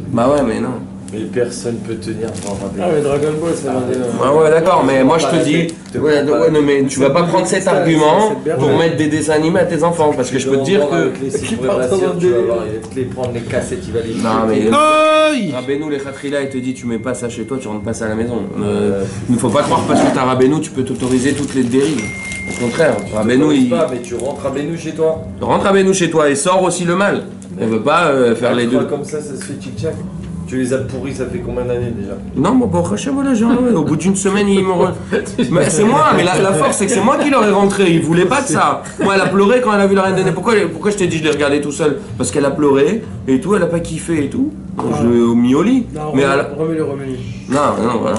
Bah ouais, mais non. Mais personne peut tenir devant Rabbeinu. Ah mais Dragon Ball, c'est Ah ouais, d'accord, mais moi je te dis, ouais, non, mais tu vas pas prendre cet argument pour mettre des dessins animés à tes enfants, parce que je peux te dire que... Tu vas voir, il va te les prendre les cassettes, il va les... Non mais... Rabbeinu, les Khatrila, il te dit tu mets pas ça chez toi, tu rentres pas ça à la maison. Il ne faut pas croire parce que t'as Rabbeinu, tu peux t'autoriser toutes les dérives. Au contraire, Rabbeinu, il... pas, mais tu rentres Rabbeinu chez toi. Rentre Rabbeinu chez toi et sors aussi le mal. On veut pas faire les deux. Comme ça se fait tic-tac. Tu les as pourris, ça fait combien d'années déjà? Non, bon, voilà, genre, au bout d'une semaine, ils m'ont... Mais c'est moi, mais la force, c'est que c'est moi qui leur ai rentré, ils voulaient pas de ça. Moi, elle a pleuré quand elle a vu la Reine des Neiges. Pourquoi je t'ai dit je l'ai regardé tout seul? Parce qu'elle a pleuré, et tout, elle a pas kiffé et tout. Je l'ai mis au lit. Non, mais remets-le. Non, voilà.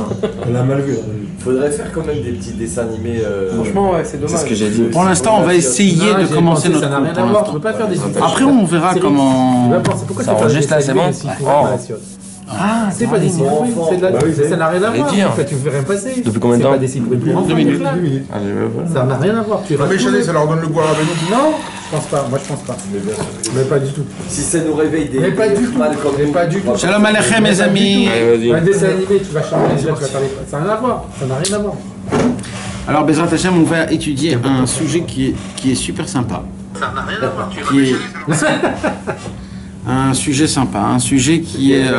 Elle a mal vu. Faudrait faire quand même des petits dessins animés. Franchement, ouais, c'est dommage. C'est ce que j'ai dit. Pour l'instant, on va essayer de commencer notre Ça n'a rien à voir, je peux pas faire des Après, on verra comment... Ça enregistre là, c'est bon? Ah, c'est pas des signes bruits, c'est de la... ça n'a rien à voir. Tu fais rien passer. Depuis combien de temps? C'est pas des signes bruits. 2 minutes. Ça n'a rien à voir. Mais Chalet, ça leur donne le goût à Rabbeinu. Non, je pense pas. Moi, je pense pas. Mais pas du tout. Si ça nous réveille des... Mais pas du tout. mal comme Mais pas du tout. Shalom Aleichem, mes amis. Allez, Un vas-y. dessin animé, tu vas changer les yeux, tu vas faire les... Ça n'a rien à voir. Ça n'a rien à voir. Alors, Bezrat Hashem, on va étudier un sujet qui est super sympa. Ça n'a rien à voir. Un sujet sympa, un sujet qui est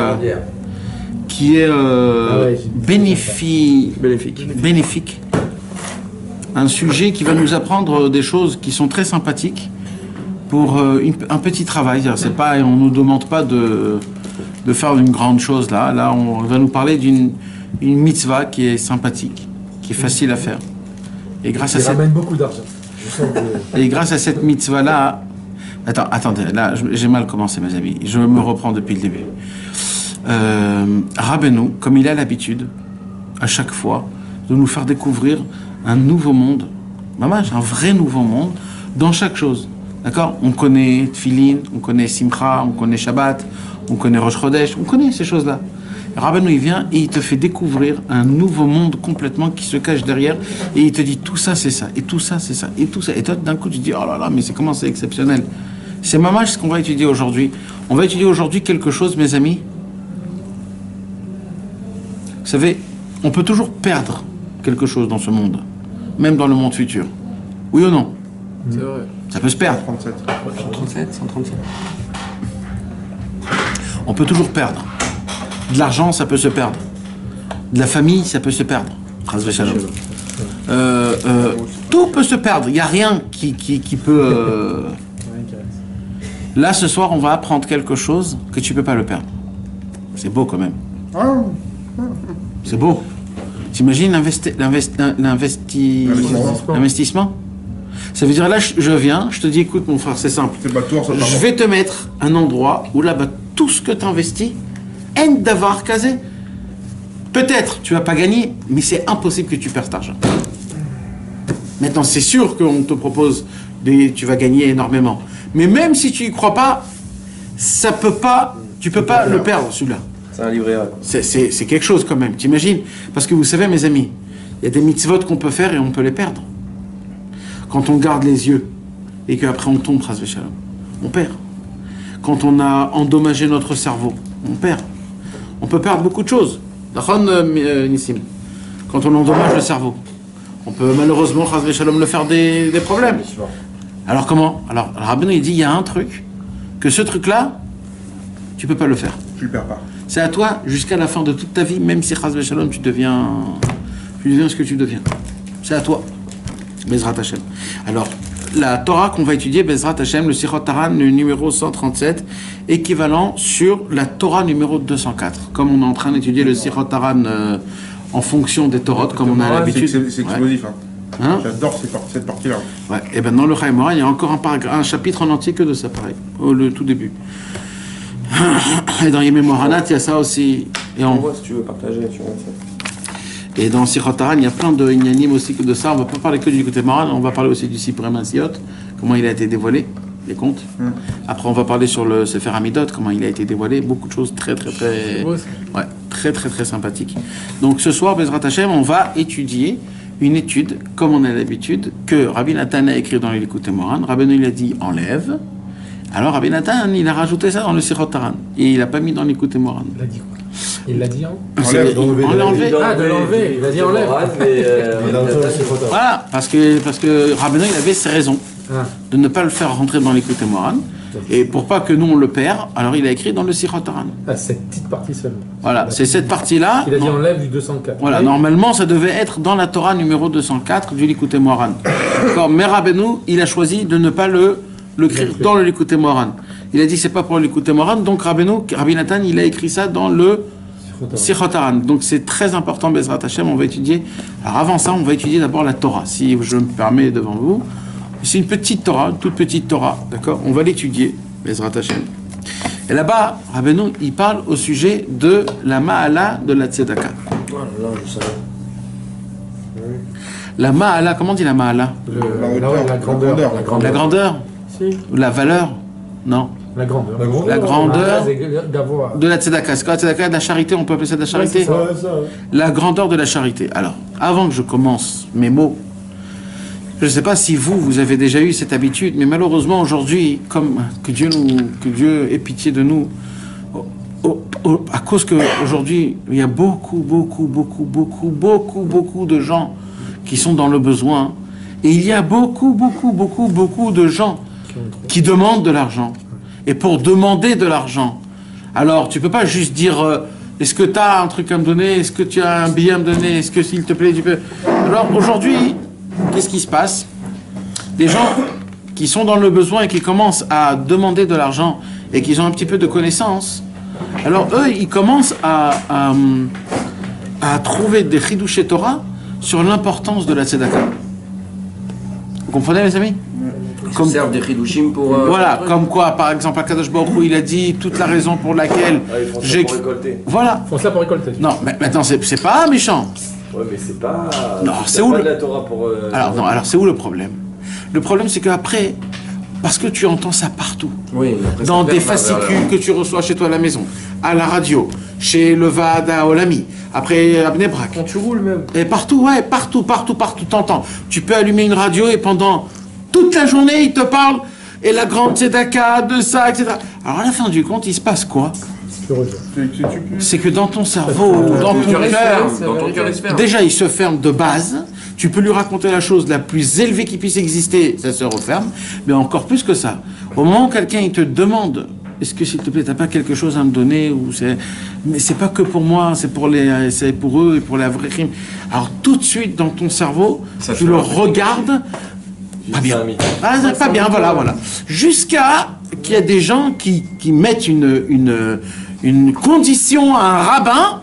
bénéfique. Un sujet qui va nous apprendre des choses qui sont très sympathiques pour un petit travail. C'est pas, on ne nous demande pas de faire une grande chose là. Là, on va nous parler d'une mitzvah qui est sympathique, qui est facile à faire. Et grâce à ramène beaucoup d'argent. Et grâce à cette mitzvah-là... Attendez, là, j'ai mal commencé, mes amis. Je me reprends depuis le début. Rabbeinu, comme il a l'habitude, à chaque fois, de nous faire découvrir un nouveau monde, un vrai nouveau monde, dans chaque chose. D'accord? On connaît Tfilin, on connaît Simcha, on connaît Shabbat, on connaît Rosh Chodesh, on connaît ces choses-là. Rabbeinu, il vient et il te fait découvrir un nouveau monde complètement qui se cache derrière et il te dit tout ça c'est ça, et tout ça c'est ça, et tout ça. Et toi d'un coup tu te dis oh là là, mais c'est comment c'est exceptionnel. C'est mamash ce qu'on va étudier aujourd'hui. On va étudier aujourd'hui quelque chose, mes amis. Vous savez, on peut toujours perdre quelque chose dans ce monde, même dans le monde futur. Oui ou non? C'est vrai. Ça peut se perdre. 137. On peut toujours perdre. De l'argent, ça peut se perdre. De la famille, ça peut se perdre. Tout peut se perdre. Il n'y a rien qui peut... Là, ce soir, on va apprendre quelque chose que tu ne peux pas le perdre. C'est beau quand même. C'est beau. T'imagines l'investissement? Ça veut dire là, je viens, je te dis, écoute mon frère, c'est simple. Je vais te mettre un endroit où là-bas, tout ce que tu investis, d'avoir casé. Peut-être tu vas pas gagner, mais c'est impossible que tu perdes cet argent. Maintenant, c'est sûr qu'on te propose, tu vas gagner énormément. Mais même si tu y crois pas, tu peux pas le perdre celui-là. C'est un livret A. C'est quelque chose quand même, t'imagines? Parce que vous savez, mes amis, il y a des mitzvot qu'on peut faire et on peut les perdre. Quand on garde les yeux et qu'après on tombe, on perd. Quand on a endommagé notre cerveau, on perd. On peut perdre beaucoup de choses. Nissim. Quand on endommage le cerveau, on peut malheureusement le faire des problèmes. Alors comment? Alors Rabbeinu il dit il y a un truc, que ce truc-là, tu peux pas le faire. Tu le perds pas. C'est à toi jusqu'à la fin de toute ta vie, même si tu deviens ce que tu deviens. C'est à toi. Bezrat Hashem. Alors, la Torah qu'on va étudier, Bezrat Hashem, le Sichot Taran, le numéro 137, équivalent sur la Torah numéro 204. Comme on est en train d'étudier le Sichot Taran en fonction des Torahs, comme on a l'habitude. C'est explosif, hein. Hein? J'adore cette partie-là. Ouais. Et ben dans le Chaimora, il y a encore un chapitre en entier que de ça, pareil, le tout début. Et dans Yemei Mohanat, il y a ça aussi. Et On voit si tu veux partager, tu vois. Et dans Sichot Taran, il y a plein de inyanim aussi que de ça. On ne va pas parler que du côté moral, on va parler aussi du Sipurim Asiot, comment il a été dévoilé, les contes. Après, on va parler sur le Sefer Hamidot, comment il a été dévoilé. Beaucoup de choses très sympathiques. Donc ce soir, Bezrat Hashem, on va étudier une étude, comme on a l'habitude, que Rabbi Nathan a écrit dans les Likutei Moharan. Rabbeinu il a dit enlève. Alors Rabbi Nathan, il a rajouté ça dans le Sichot Haran. Et il n'a pas mis dans l'Écoute Moran. Il a dit quoi? Il l'a dit, hein? On l'a enlevé. Ah, de l'enlever. Il a dit enlève. Voilà, parce que Rabbeinu, il avait ses raisons de ne pas le faire rentrer dans l'Écoute Moran. Et pour pas que nous on le perd, alors il a écrit dans le Sichot Haran. Ah, cette petite partie seulement. Voilà, c'est cette partie-là. Il a dit enlève du 204. Voilà, normalement ça devait être dans la Torah numéro 204 du Likutei Moharan. D'accord, mais Rabbeinu, il a choisi de ne pas le écrire dans le Likutei Moharan. Il a dit c'est pas pour le Likutei Moharan, donc Rabbi Nathan, il a écrit ça dans le Sichot Haran. Donc c'est très important, Bezrat Hashem, on va étudier. Alors avant ça, on va étudier d'abord la Torah, si je me permets devant vous. C'est une petite Torah, une toute petite Torah, d'accord? On va l'étudier, Bezrat Hashem. Et là-bas, Rabbeinu, il parle au sujet de la Ma'ala de la Tzedaka. La Ma'ala, comment on dit la Ma'ala? La grandeur. La grandeur? Si. La valeur? Non. La grandeur. La grandeur d'avoir. de la Tzedaka. C'est quoi la Tzedaka? De la charité, on peut appeler ça de la charité? La grandeur de la charité. Alors, avant que je commence mes mots, je ne sais pas si vous avez déjà eu cette habitude, mais malheureusement aujourd'hui, comme que Dieu ait pitié de nous, à cause qu'aujourd'hui, il y a beaucoup de gens qui sont dans le besoin, et il y a beaucoup de gens qui demandent de l'argent. Et pour demander de l'argent, alors tu peux pas juste dire est-ce que tu as un truc à me donner, est-ce que tu as un billet à me donner, est-ce que s'il te plaît tu peux... Alors aujourd'hui, qu'est-ce qui se passe? Des gens qui sont dans le besoin et qui commencent à demander de l'argent et qui ont un petit peu de connaissances, alors eux, ils commencent à trouver des chidouché Torah sur l'importance de la tzedaka. Vous comprenez, les amis? Comme servent des chidushim pour... voilà, comme quoi, par exemple, Akadosh Baruch Hu, il a dit toute la raison pour laquelle j'ai... pour récolter. Voilà. Ils font ça pour récolter. Non, mais maintenant, c'est pas méchant. Ouais, mais c'est pas... Non, c'est où de la Torah pour... Alors c'est où le problème? Le problème, c'est qu'après, parce que tu entends ça partout, oui, dans des fascicules que tu reçois chez toi à la maison, à la radio, chez le Vaad Olami, après à Bnei Brak. Quand tu roules même. Et partout, ouais, partout, t'entends. Tu peux allumer une radio et pendant toute la journée, il te parle, et la grande tzedaka, de ça, etc. Alors à la fin du compte, il se passe quoi? C'est que dans ton cerveau, dans ton cœur, déjà il se ferme de base. Tu peux lui raconter la chose la plus élevée qui puisse exister, ça se referme. Mais encore plus que ça, au moment où quelqu'un il te demande, est-ce que s'il te plaît, t'as pas quelque chose à me donner, ou mais c'est pas que pour moi, c'est pour eux et pour la vraie crime. Alors tout de suite dans ton cerveau, ça tu le regardes. Pas bien. Pas bien, voilà. Jusqu'à qu'il y a des gens qui mettent une condition à un rabbin.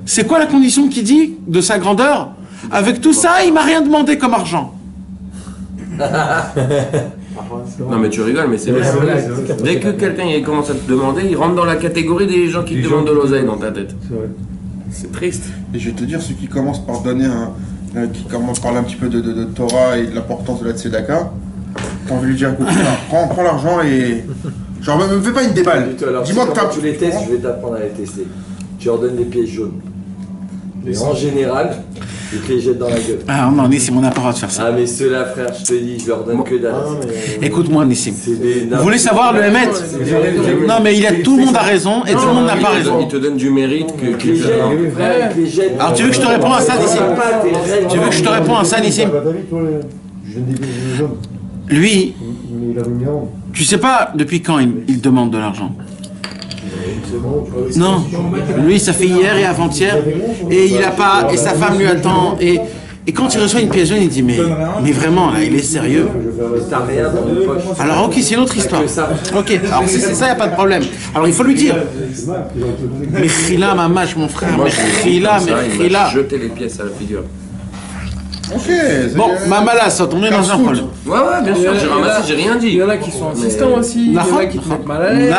C'est quoi la condition qu'il dit de sa grandeur? Avec tout ça, il m'a rien demandé comme argent. Non mais tu rigoles, mais c'est vrai. Dès que quelqu'un commence à te demander, il rentre dans la catégorie des gens qui te demandent de l'oseille dans ta tête. C'est triste. Et je vais te dire, ceux qui commencent par donner qui commencent par parler un petit peu de Torah et de l'importance de la tzedaka, t'as envie de lui dire, écoute, prends l'argent et... Genre, me fais pas une déballe. Dis-moi que tu les testes, je vais t'apprendre à les tester. Tu leur donnes des pièces jaunes. Mais en général, ils te les jettent dans la gueule. Ah non, Nissim, on n'a pas le droit de faire ça. Ah mais ceux-là, frère, je te dis, je leur donne que dalle. Écoute-moi, Nissim. Vous voulez savoir le Hémet? Non, mais tout le monde a raison et tout le monde n'a pas raison. Il te donne du mérite que Alors tu veux que je te réponds à ça, Nissim? Tu veux que je te réponds à ça, Nissim? Lui, tu sais pas depuis quand il demande de l'argent. Non, lui ça fait hier et avant-hier et il a pas, et sa femme lui attend et quand il reçoit une pièce jaune il dit mais vraiment là il est sérieux. Alors ok, c'est une autre histoire. Ok, alors c'est ça, y a pas de problème. Alors il faut lui dire mais Khila mamash mon frère, mais Khila. Jeter les pièces à la figure. Ok. Bon, Mamala, ça tombait dans un problème. Ouais, bien sûr, j'ai ramassé, j'ai rien dit. Il y en a qui sont insistants aussi, il y en a qui te mettent mal à l'aise.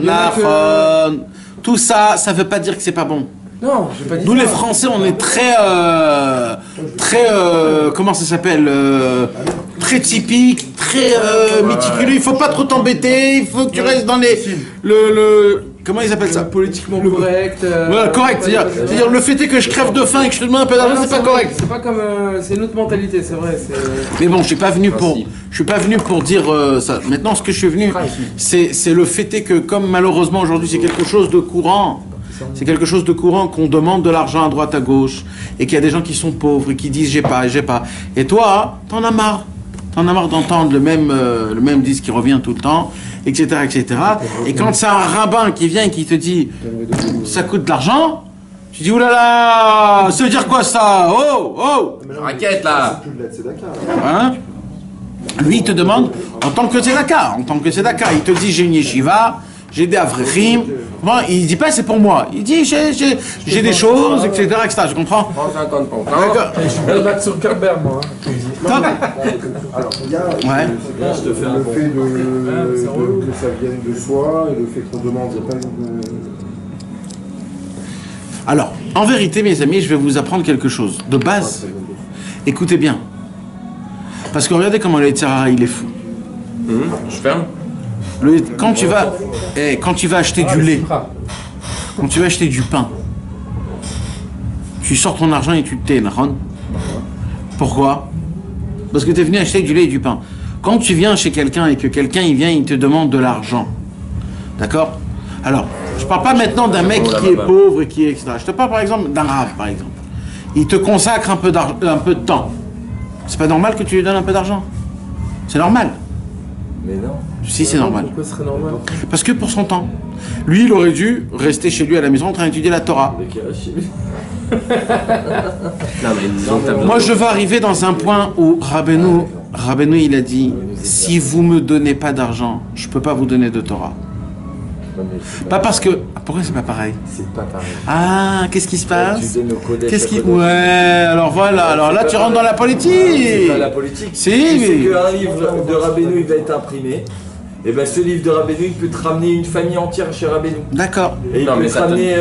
Nahon. Tout ça, ça veut pas dire que c'est pas bon. Non, j'ai pas dit Nous les Français, on est très comment ça s'appelle, très typique, très méticuleux. Il faut pas trop t'embêter, il faut que tu restes dans comment ils appellent ça? Politiquement correct. Voilà, correct. C'est-à-dire, le fait est que je crève de faim et que je te demande un peu d'argent, c'est pas correct. C'est pas comme. C'est une autre mentalité, c'est vrai. Mais bon, je suis pas venu pour dire ça. Maintenant, ce que je suis venu, c'est le fait est que, comme malheureusement aujourd'hui, c'est quelque chose de courant. C'est quelque chose de courant qu'on demande de l'argent à droite, à gauche, et qu'il y a des gens qui sont pauvres et qui disent j'ai pas. Et toi, t'en as marre. T'en as marre d'entendre le même disque qui revient tout le temps, etc., etc. Et quand c'est un rabbin qui vient et qui te dit ça coûte de l'argent, tu dis oulala, ça veut dire quoi ça? Oh! Raquette là! Hein? Lui, il te demande en tant que tzedaka, il te dit j'ai une yeshiva, j'ai des avrichim. Bon, il dit pas c'est pour moi. Il dit j'ai des choses, etc., etc. Je comprends. Prends 50 pompes. Je suis pas battre sur Kerber, moi. Top. Alors, il y a le fait que ça vienne de soi et le fait qu'on demande. Alors, en vérité, mes amis, je vais vous apprendre quelque chose. De base, écoutez bien. Parce que regardez comment le Yetzirah, il est fou. Je ferme. Quand tu vas acheter du lait, quand tu vas acheter du pain, tu sors ton argent et tu te tais, Nahon. Pourquoi? Parce que tu es venu acheter du lait et du pain. Quand tu viens chez quelqu'un et que quelqu'un il te demande de l'argent, d'accord? Alors, je parle pas maintenant d'un mec qui est pauvre et qui est etc. Je te parle par exemple d'un rave, par exemple. Il te consacre un peu de temps. C'est pas normal que tu lui donnes un peu d'argent? C'est normal. Mais non. Si, c'est normal. Pourquoi ce serait normal? Parce que pour son temps. Lui, il aurait dû rester chez lui à la maison en train d'étudier la Torah. Moi, je vais arriver dans un point où Rabbeinu, il a dit, si vous me donnez pas d'argent, je peux pas vous donner de Torah. Pas parce que... Pourquoi c'est pas pareil? C'est pas pareil. Ah, qu'est-ce qui se passe? Qu'est-ce qui... Ouais, alors voilà, alors là tu rentres dans la politique. C'est pas la politique. Si, c'est qu'un livre de Rabbeinu, il va être imprimé. Et ben ce livre de Rabbeinu, il peut te ramener une famille entière chez Rabbeinu. D'accord. Et il peut te ramener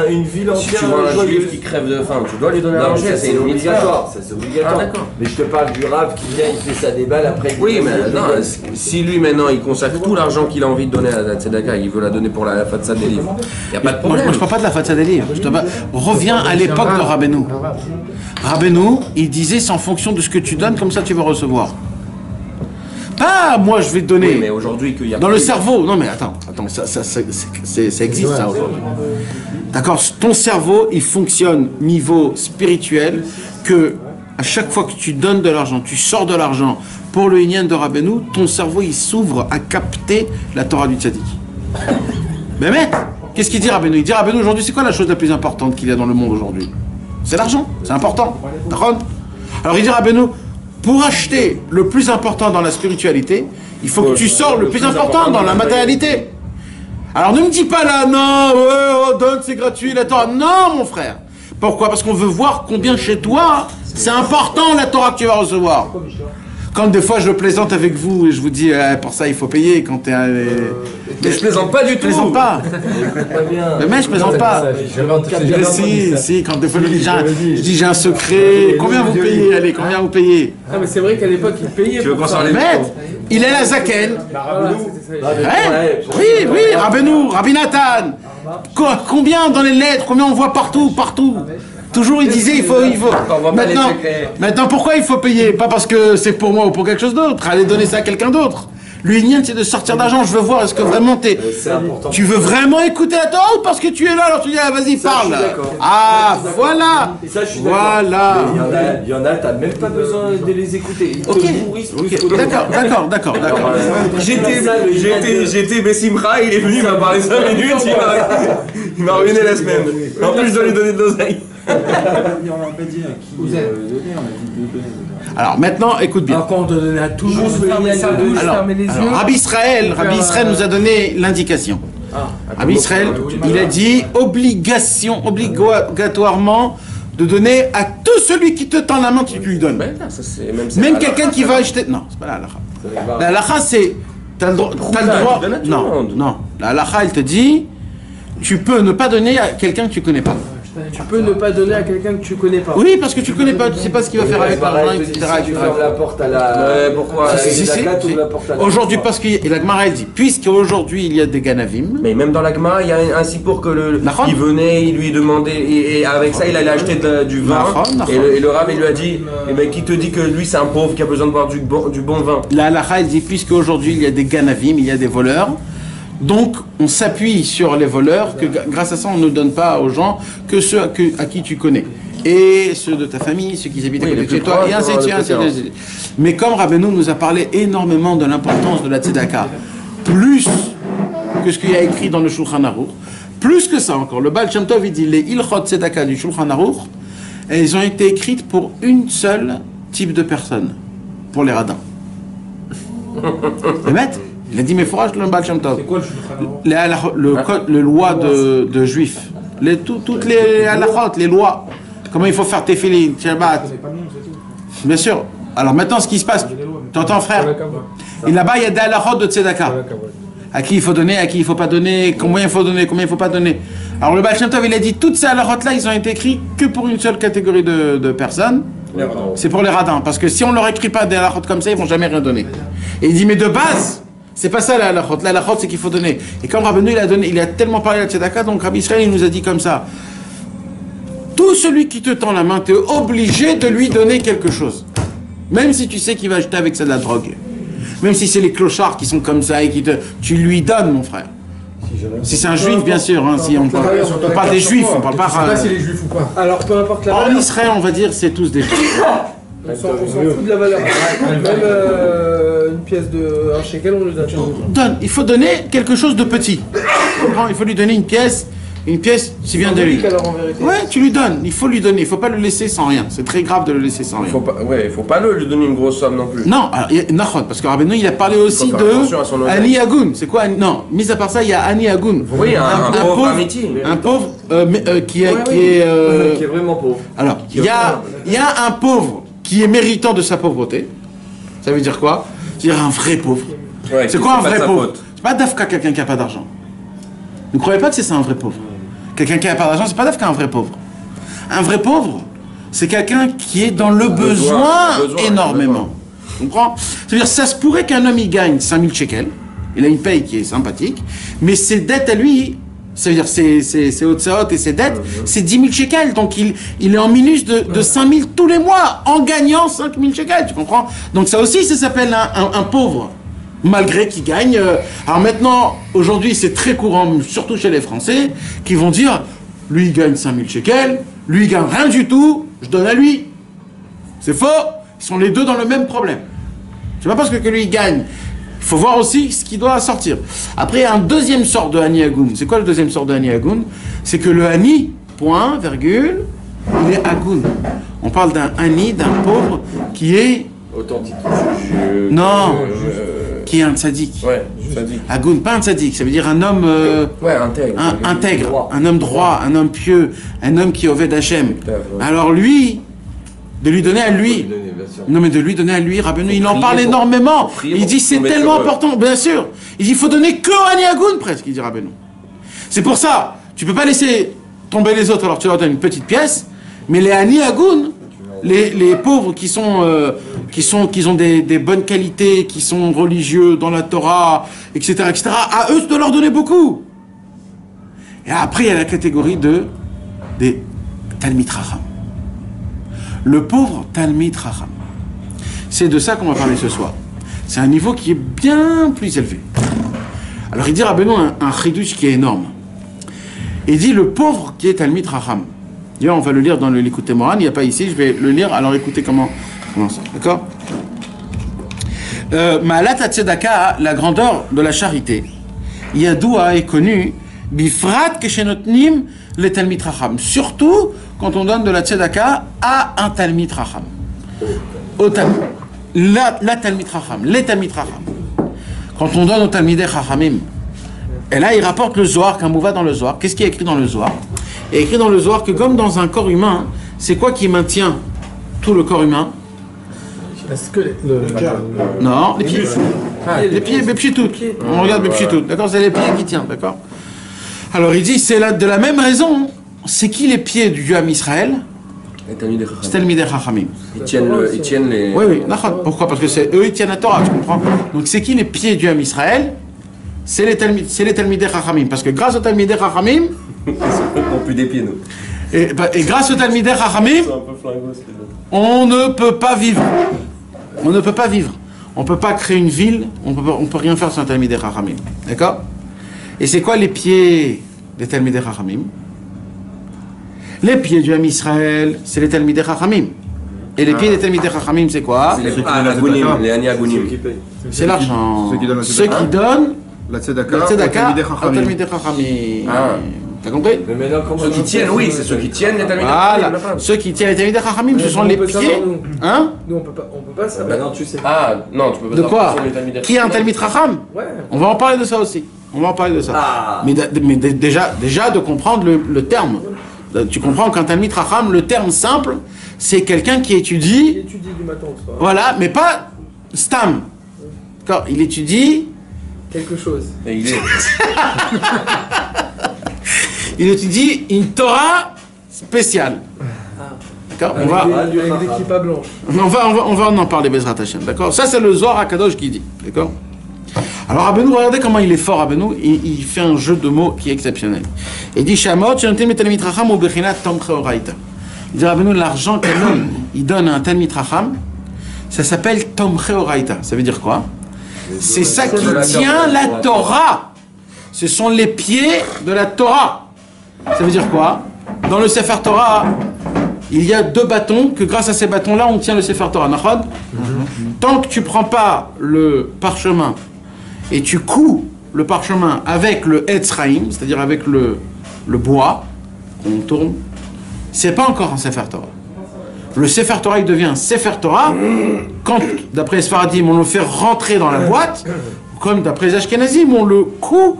une ville entière. Si tu vois un juif qui crève de faim, tu dois lui donner à manger, c'est obligatoire. Ça c'est obligatoire. Ah, d'accord. Mais je te parle du rave qui vient, il fait sa déballe après. Oui, mais non, si lui maintenant il consacre tout l'argent qu'il a envie de donner à la tzedaka, il veut la donner pour la fatsa des livres, il n'y a pas de problème. Moi je parle pas de la fatsa des livres. Reviens à l'époque de Rabbeinu. Rabbeinu, il disait c'est en fonction de ce que tu donnes, comme ça tu vas recevoir. Pas moi je vais te donner. Oui, mais aujourd'hui qu'il y a dans le cerveau. Non mais attends, ça existe ça aujourd'hui. D'accord, ton cerveau il fonctionne niveau spirituel que à chaque fois que tu donnes de l'argent, tu sors de l'argent pour le Inyan de Rabbeinu, ton cerveau il s'ouvre à capter la Torah du Tzaddik. Mais qu'est-ce qu'il dit Rabbeinu? Il dit Rabbeinu aujourd'hui c'est quoi la chose la plus importante qu'il y a dans le monde aujourd'hui? C'est l'argent, c'est important. D'accord? Alors il dit Rabbeinu, pour acheter le plus important dans la spiritualité, il faut que tu sors le plus important dans la matérialité. Alors ne me dis pas là, non, ouais, donne, c'est gratuit, la Torah. Non, mon frère. Pourquoi? Parce qu'on veut voir combien chez toi, c'est important la Torah que tu vas recevoir. Quand des fois je plaisante avec vous et je vous dis, pour ça il faut payer quand t'es... Mais je plaisante pas du tout. Je plaisante pas. Mais mec, je plaisante pas. Si, quand des fois je dis j'ai un secret. Combien vous payez? Allez, combien vous payez? Ah mais c'est vrai qu'à l'époque il payait. Tu veux qu'on s'en les mette? Il est la Zaken. Oui, Rabbi Nathan. Combien dans les lettres? Combien on voit partout? Toujours il disait il faut. Maintenant pourquoi il faut payer? Pas parce que c'est pour moi ou pour quelque chose d'autre. Allez donner ça à quelqu'un d'autre. L'union c'est de sortir d'argent. Je veux voir est-ce que vraiment tu veux vraiment écouter la Torah ou parce que tu es là alors tu dis vas-y parle. Ah voilà. Ça, je suis voilà. Il y en a, t'as même pas besoin de les écouter. Ils te nourrissent. D'accord. J'étais Bessimra, il est venu, il m'a parlé 5 minutes, il m'a ruiné la semaine. En plus je dois lui donner de l'oseille. On n'a pas dit à qui donner, on a dit de donner. Alors maintenant, écoute bien. Alors quand on te donnait à tout le monde, fermer les yeux. Rabbi Israël nous a donné l'indication. Rabbi Israël, il a dit obligatoirement de donner à tout celui qui te tend la main, tu lui donnes. Même quelqu'un qui va acheter. Non, c'est pas la halakha. La halakha, c'est. T'as le droit. Non. La halakha, elle te dit tu peux ne pas donner à quelqu'un que tu connais pas. Tu peux ne pas donner à quelqu'un que tu connais pas. Oui, parce que tu connais pas, tu sais pas ce qu'il va faire avec l'argent, etc. Tu fermes la porte à la... pourquoi Aujourd'hui, parce que la Gemara dit, puisqu'aujourd'hui il y a des ganavim. Mais même dans la Gemara, il y a un sipour que il venait, il lui demandait, et avec ça il allait acheter du vin. Et le Rav il lui a dit, eh ben, qui te dit que lui c'est un pauvre qui a besoin de boire du bon vin. La halakha elle dit, puisqu'aujourd'hui il y a des ganavim, il y a des voleurs. Donc, on s'appuie sur les voleurs, que grâce à ça, on ne donne pas aux gens que ceux à qui tu connais. Et ceux de ta famille, ceux qui habitent à côté de chez toi, et ainsi de suite. Mais comme Rabbeinu nous a parlé énormément de l'importance de la tzedaka, plus que ce qu'il y a écrit dans le Shulchan Aruch, plus que ça encore, le Baal Shem Tov, il dit les Ilchot Tzedaka du Shulchan Aruch, elles ont été écrites pour une seule type de personne, pour les radins. C'est bête. Il a dit, mais forage le Baal Shem Tov. C'est quoi le loi de juifs. Toutes les halachot, les lois. Comment il faut faire tefillin, Shabbat. Bien sûr. Alors maintenant, ce qui se passe, t'entends frère? Et là-bas, il y a des halachot de tzedaka. À qui il faut donner, à qui il ne faut pas donner, combien il faut donner, combien il ne faut pas donner. Alors le Baal Shem Tov, il a dit, toutes ces halachot-là, ils ont été écrits que pour une seule catégorie de personnes. C'est pour les radins. Parce que si on ne leur écrit pas des halachot comme ça, ils ne vont jamais rien donner. Et il dit, mais de base, c'est pas ça la halachot. La halachot, c'est qu'il faut donner. Et comme Rabbeinu, il a tellement parlé de la tzedaka, donc Rabbi Israël, il nous a dit comme ça. Tout celui qui te tend la main, tu es obligé de lui donner quelque chose. Même si tu sais qu'il va acheter avec ça de la drogue. Même si c'est les clochards qui sont comme ça et tu lui donnes, mon frère. Si c'est un juif, bien sûr. Hein, si on parle des juifs, on parle pas. Je sais pas si les juifs ou pas. Alors peu importe la valeur. En Israël, on va dire, c'est tous des juifs. On s'en fout de la valeur. Même une pièce de 1 shekel, on le donne. Il faut donner quelque chose de petit. Il faut lui donner une pièce qui vient de lui. Alors, en vérité. Ouais, tu lui donnes. Il faut lui donner. Il faut pas le laisser sans rien. C'est très grave de le laisser sans rien. Il faut pas lui donner une grosse somme non plus. Non, alors, parce que Rabbeinu, il a parlé aussi de Ani Agun. C'est quoi? Non, mis à part ça, il y a Ani Agun. Oui, un pauvre amitié. Un pauvre qui est vraiment pauvre. Alors, il y a un pauvre qui est méritant de sa pauvreté. Ça veut dire quoi? C'est-à-dire un vrai pauvre. Ouais, c'est quoi un vrai pauvre? C'est pas Dafka quelqu'un qui n'a pas d'argent. Ne croyez pas que c'est ça un vrai pauvre. Quelqu'un qui n'a pas d'argent, c'est pas Dafka un vrai pauvre. Un vrai pauvre, c'est quelqu'un qui est dans le besoin énormément. Tu comprends? C'est-à-dire, ça se pourrait qu'un homme il gagne 5000 shekels, il a une paye qui est sympathique, mais ses dettes à lui, ça veut dire ses hotzaot et ses dettes, c'est 10 000 shekels. Donc il est en minus de 5 000 tous les mois en gagnant 5 000 shekels, tu comprends? Donc ça aussi, ça s'appelle un pauvre, malgré qu'il gagne. Alors maintenant, aujourd'hui, c'est très courant, surtout chez les Français, qui vont dire, lui il gagne 5 000 shekels, lui il gagne rien du tout, je donne à lui. C'est faux, ils sont les deux dans le même problème. C'est pas parce que lui il gagne. Il faut voir aussi ce qui doit sortir. Après, un deuxième sort de Ani Agun. C'est quoi le deuxième sort de Ani Agun? C'est que le Ani, point, virgule, il est Agun. On parle d'un Ani, d'un pauvre, qui est... Authentique. Non, qui est un tzaddik. Ouais, tzaddik. Agun, pas un tzaddik, ça veut dire un homme... ouais, intègre. Intègre, un homme droit, un homme pieux, un homme qui est Oved Hashem. Alors lui... De lui donner à lui. Non mais de lui donner à lui, Rabbeinu, il en parle énormément. Il dit c'est tellement important, bien sûr. Il dit il faut donner que Ani Agun presque, il dit Rabbeinu. C'est pour ça, tu peux pas laisser tomber les autres alors tu leur donnes une petite pièce, mais les Ani Agun, les pauvres qui ont des bonnes qualités, qui sont religieux dans la Torah, etc., à eux tu dois leur donner beaucoup. Et après il y a la catégorie des Talmid Chacham. Le pauvre Talmid Chacham. C'est de ça qu'on va parler ce soir. C'est un niveau qui est bien plus élevé. Alors il dit Rabbeinu un chidouche qui est énorme. Il dit le pauvre qui est Talmid Chacham. D'ailleurs on va le lire dans le Likutei Moharan, il n'y a pas ici, je vais le lire, alors écoutez comment ça. D'accord? Ma'alat HaTzedaka, la grandeur de la charité. Yadoua est connu, bifrat keshenotnim le Talmid Chacham. Surtout quand on donne de la tzedaka à un Talmid Chacham. La Talmid Chacham, les Talmid Chacham. Quand on donne au Talmidei Chachamim. Et là, il rapporte le Zohar, qu'un mouva dans le Zohar. Qu'est-ce qui est écrit dans le Zohar? Il est écrit dans le Zohar que comme dans un corps humain, c'est quoi qui maintient tout le corps humain? Est-ce que non, les pieds. Les pieds, Bepchitout. On regarde Bepchitout, d'accord? C'est les pieds qui tiennent, d'accord? Alors il dit, c'est là de la même raison c'est qui les pieds du Ham Israël? C'est Talmidei Chachamim. Ils tiennent les... Oui, pourquoi? Parce que c'est eux, ils tiennent la Torah, tu comprends? Donc c'est qui les pieds du Ham Israël? C'est les Talmidei Chachamim. Parce que grâce aux Talmidei Chachamim... On pue des pieds, nous. Et grâce aux Talmidei Chachamim, on ne peut pas vivre. On ne peut pas vivre. On ne peut pas créer une ville, on peut rien faire sans Talmidei Chachamim. D'accord? Et c'est quoi les pieds des Talmidei Chachamim? Les pieds du Ham Israël, c'est les Talmidei Chachamim. Et les pieds des Talmidei Chachamim, c'est quoi? C'est les Ani Agunim. C'est l'argent. Ceux qui donnent la tzedaka aux Talmidei Chachamim. T'as compris? Ceux qui tiennent, oui, c'est ceux qui tiennent les Talmidei Chachamim. Voilà, ceux qui tiennent les Talmidei Chachamim, ce sont les pieds. Hein? Nous, on peut pas savoir. Maintenant, tu sais. Ah, non, tu peux pas de quoi? savoir. Qui est un Talmid Chacham? Ouais. On va en parler de ça aussi. On va en parler de ça. Ah. Mais déjà de comprendre le terme. Tu comprends qu'un Talmid Chacham, le terme simple, c'est quelqu'un qui étudie. Il étudie du matin au soir. Voilà, mais pas stam. D'accord? Il étudie. Quelque chose. Et il est. Il étudie une Torah spéciale. D'accord? Avec des kippas blanches. On va en parler, Bezrat Hashem. D'accord? Ça, c'est le Zohar HaKadosh qui dit. D'accord? Alors, Rabbeinu, regardez comment il est fort, Rabbeinu. Il fait un jeu de mots qui est exceptionnel. Il dit Shamot, il dit Rabbeinu, l'argent qu'il donne à un Talmid Chacham, ça s'appelle Tomche Oraita. Ça veut dire quoi? C'est ça qui tient la Torah. Ce sont les pieds de la Torah. Ça veut dire quoi? Dans le Sefer Torah, il y a 2 bâtons, que grâce à ces bâtons-là, on tient le Sefer Torah. Tant que tu ne prends pas le parchemin et tu couds le parchemin avec le Etz Chaim, c'est-à-dire avec le bois qu'on tourne, c'est pas encore un Sefer Torah. Le Sefer Torah, il devient un Sefer Torah quand, d'après les Sfaradim, on le fait rentrer dans la boîte, comme d'après les Ashkenazim, on le coud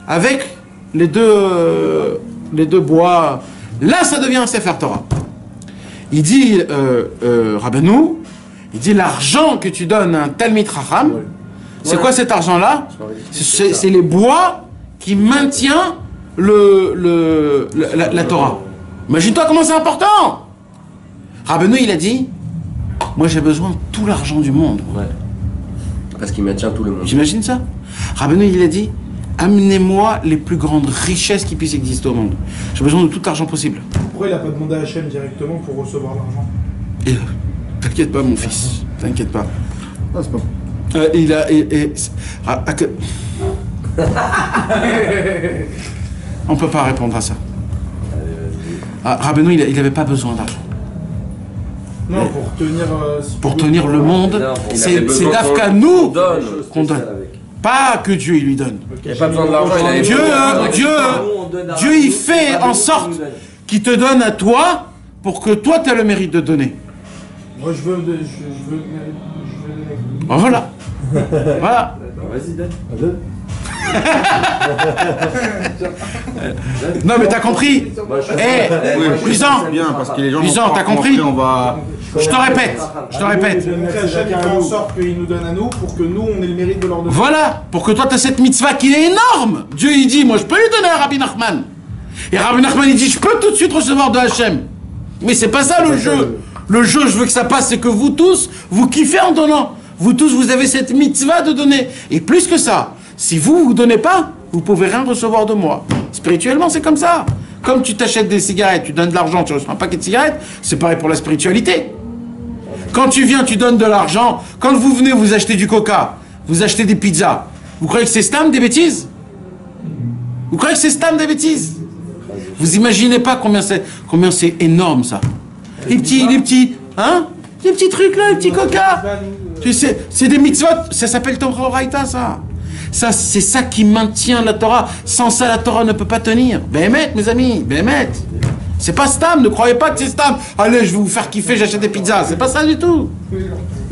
avec les deux bois. Là, ça devient un Sefer Torah. Il dit, Rabbeinu, il dit l'argent que tu donnes à un Talmid Chacham, c'est quoi cet argent-là? C'est les bois qui maintiennent la Torah. Imagine-toi comment c'est important. Rabbeinu, il a dit, moi j'ai besoin de tout l'argent du monde. Ouais. Parce qu'il maintient tout le monde. J'imagine ça. Rabbeinu, il a dit, amenez-moi les plus grandes richesses qui puissent exister au monde. J'ai besoin de tout l'argent possible. Pourquoi il n'a pas demandé à Hachem directement pour recevoir l'argent? T'inquiète pas, mon fils. T'inquiète pas. Ah, c'est pas bon. On peut pas répondre à ça. Rabbeinu, il n'avait pas besoin d'argent. Non, pour tenir le monde, c'est d'Afka nous qu'on donne. Pas que Dieu il lui donne. Il n'y a pas besoin de l'argent, il avait Dieu il fait en sorte qu'il te donne à toi pour que toi tu aies le mérite de donner. Moi je veux donner. Ben voilà. Voilà. Vas-y, donne. Non mais t'as compris. Luisant, t'as compris. Je te répète. Hachem fait en sorte qu'il nous donne à nous pour que nous on ait le mérite de leur donner. Voilà, pour que toi tu as cette mitzvah qui est énorme. Dieu il dit, moi je peux lui donner à Rabbi Nachman. Et Rabbi Nachman il dit, je peux tout de suite recevoir de Hachem. Mais c'est pas ça le jeu. Le jeu, je veux que ça passe, c'est que vous tous, vous kiffez en donnant. Vous tous, vous avez cette mitzvah de donner. Et plus que ça, si vous donnez pas, vous pouvez rien recevoir de moi. Spirituellement, c'est comme ça. Comme tu t'achètes des cigarettes, tu donnes de l'argent, tu reçois un paquet de cigarettes, c'est pareil pour la spiritualité. Quand tu viens, tu donnes de l'argent. Quand vous venez, vous achetez du coca, vous achetez des pizzas. Vous croyez que c'est stam des bêtises? Vous croyez que c'est stam des bêtises? Vous imaginez pas combien c'est énorme ça. Les petits trucs là, les petits coca. Tu sais, c'est des mitzvot, ça s'appelle Torah Oraita ça. Ça, c'est ça qui maintient la Torah. Sans ça, la Torah ne peut pas tenir. Béhémet, mes amis, béhémet. C'est pas stam, ne croyez pas que c'est stam. Allez, je vais vous faire kiffer, j'achète des pizzas. C'est pas ça du tout. Mais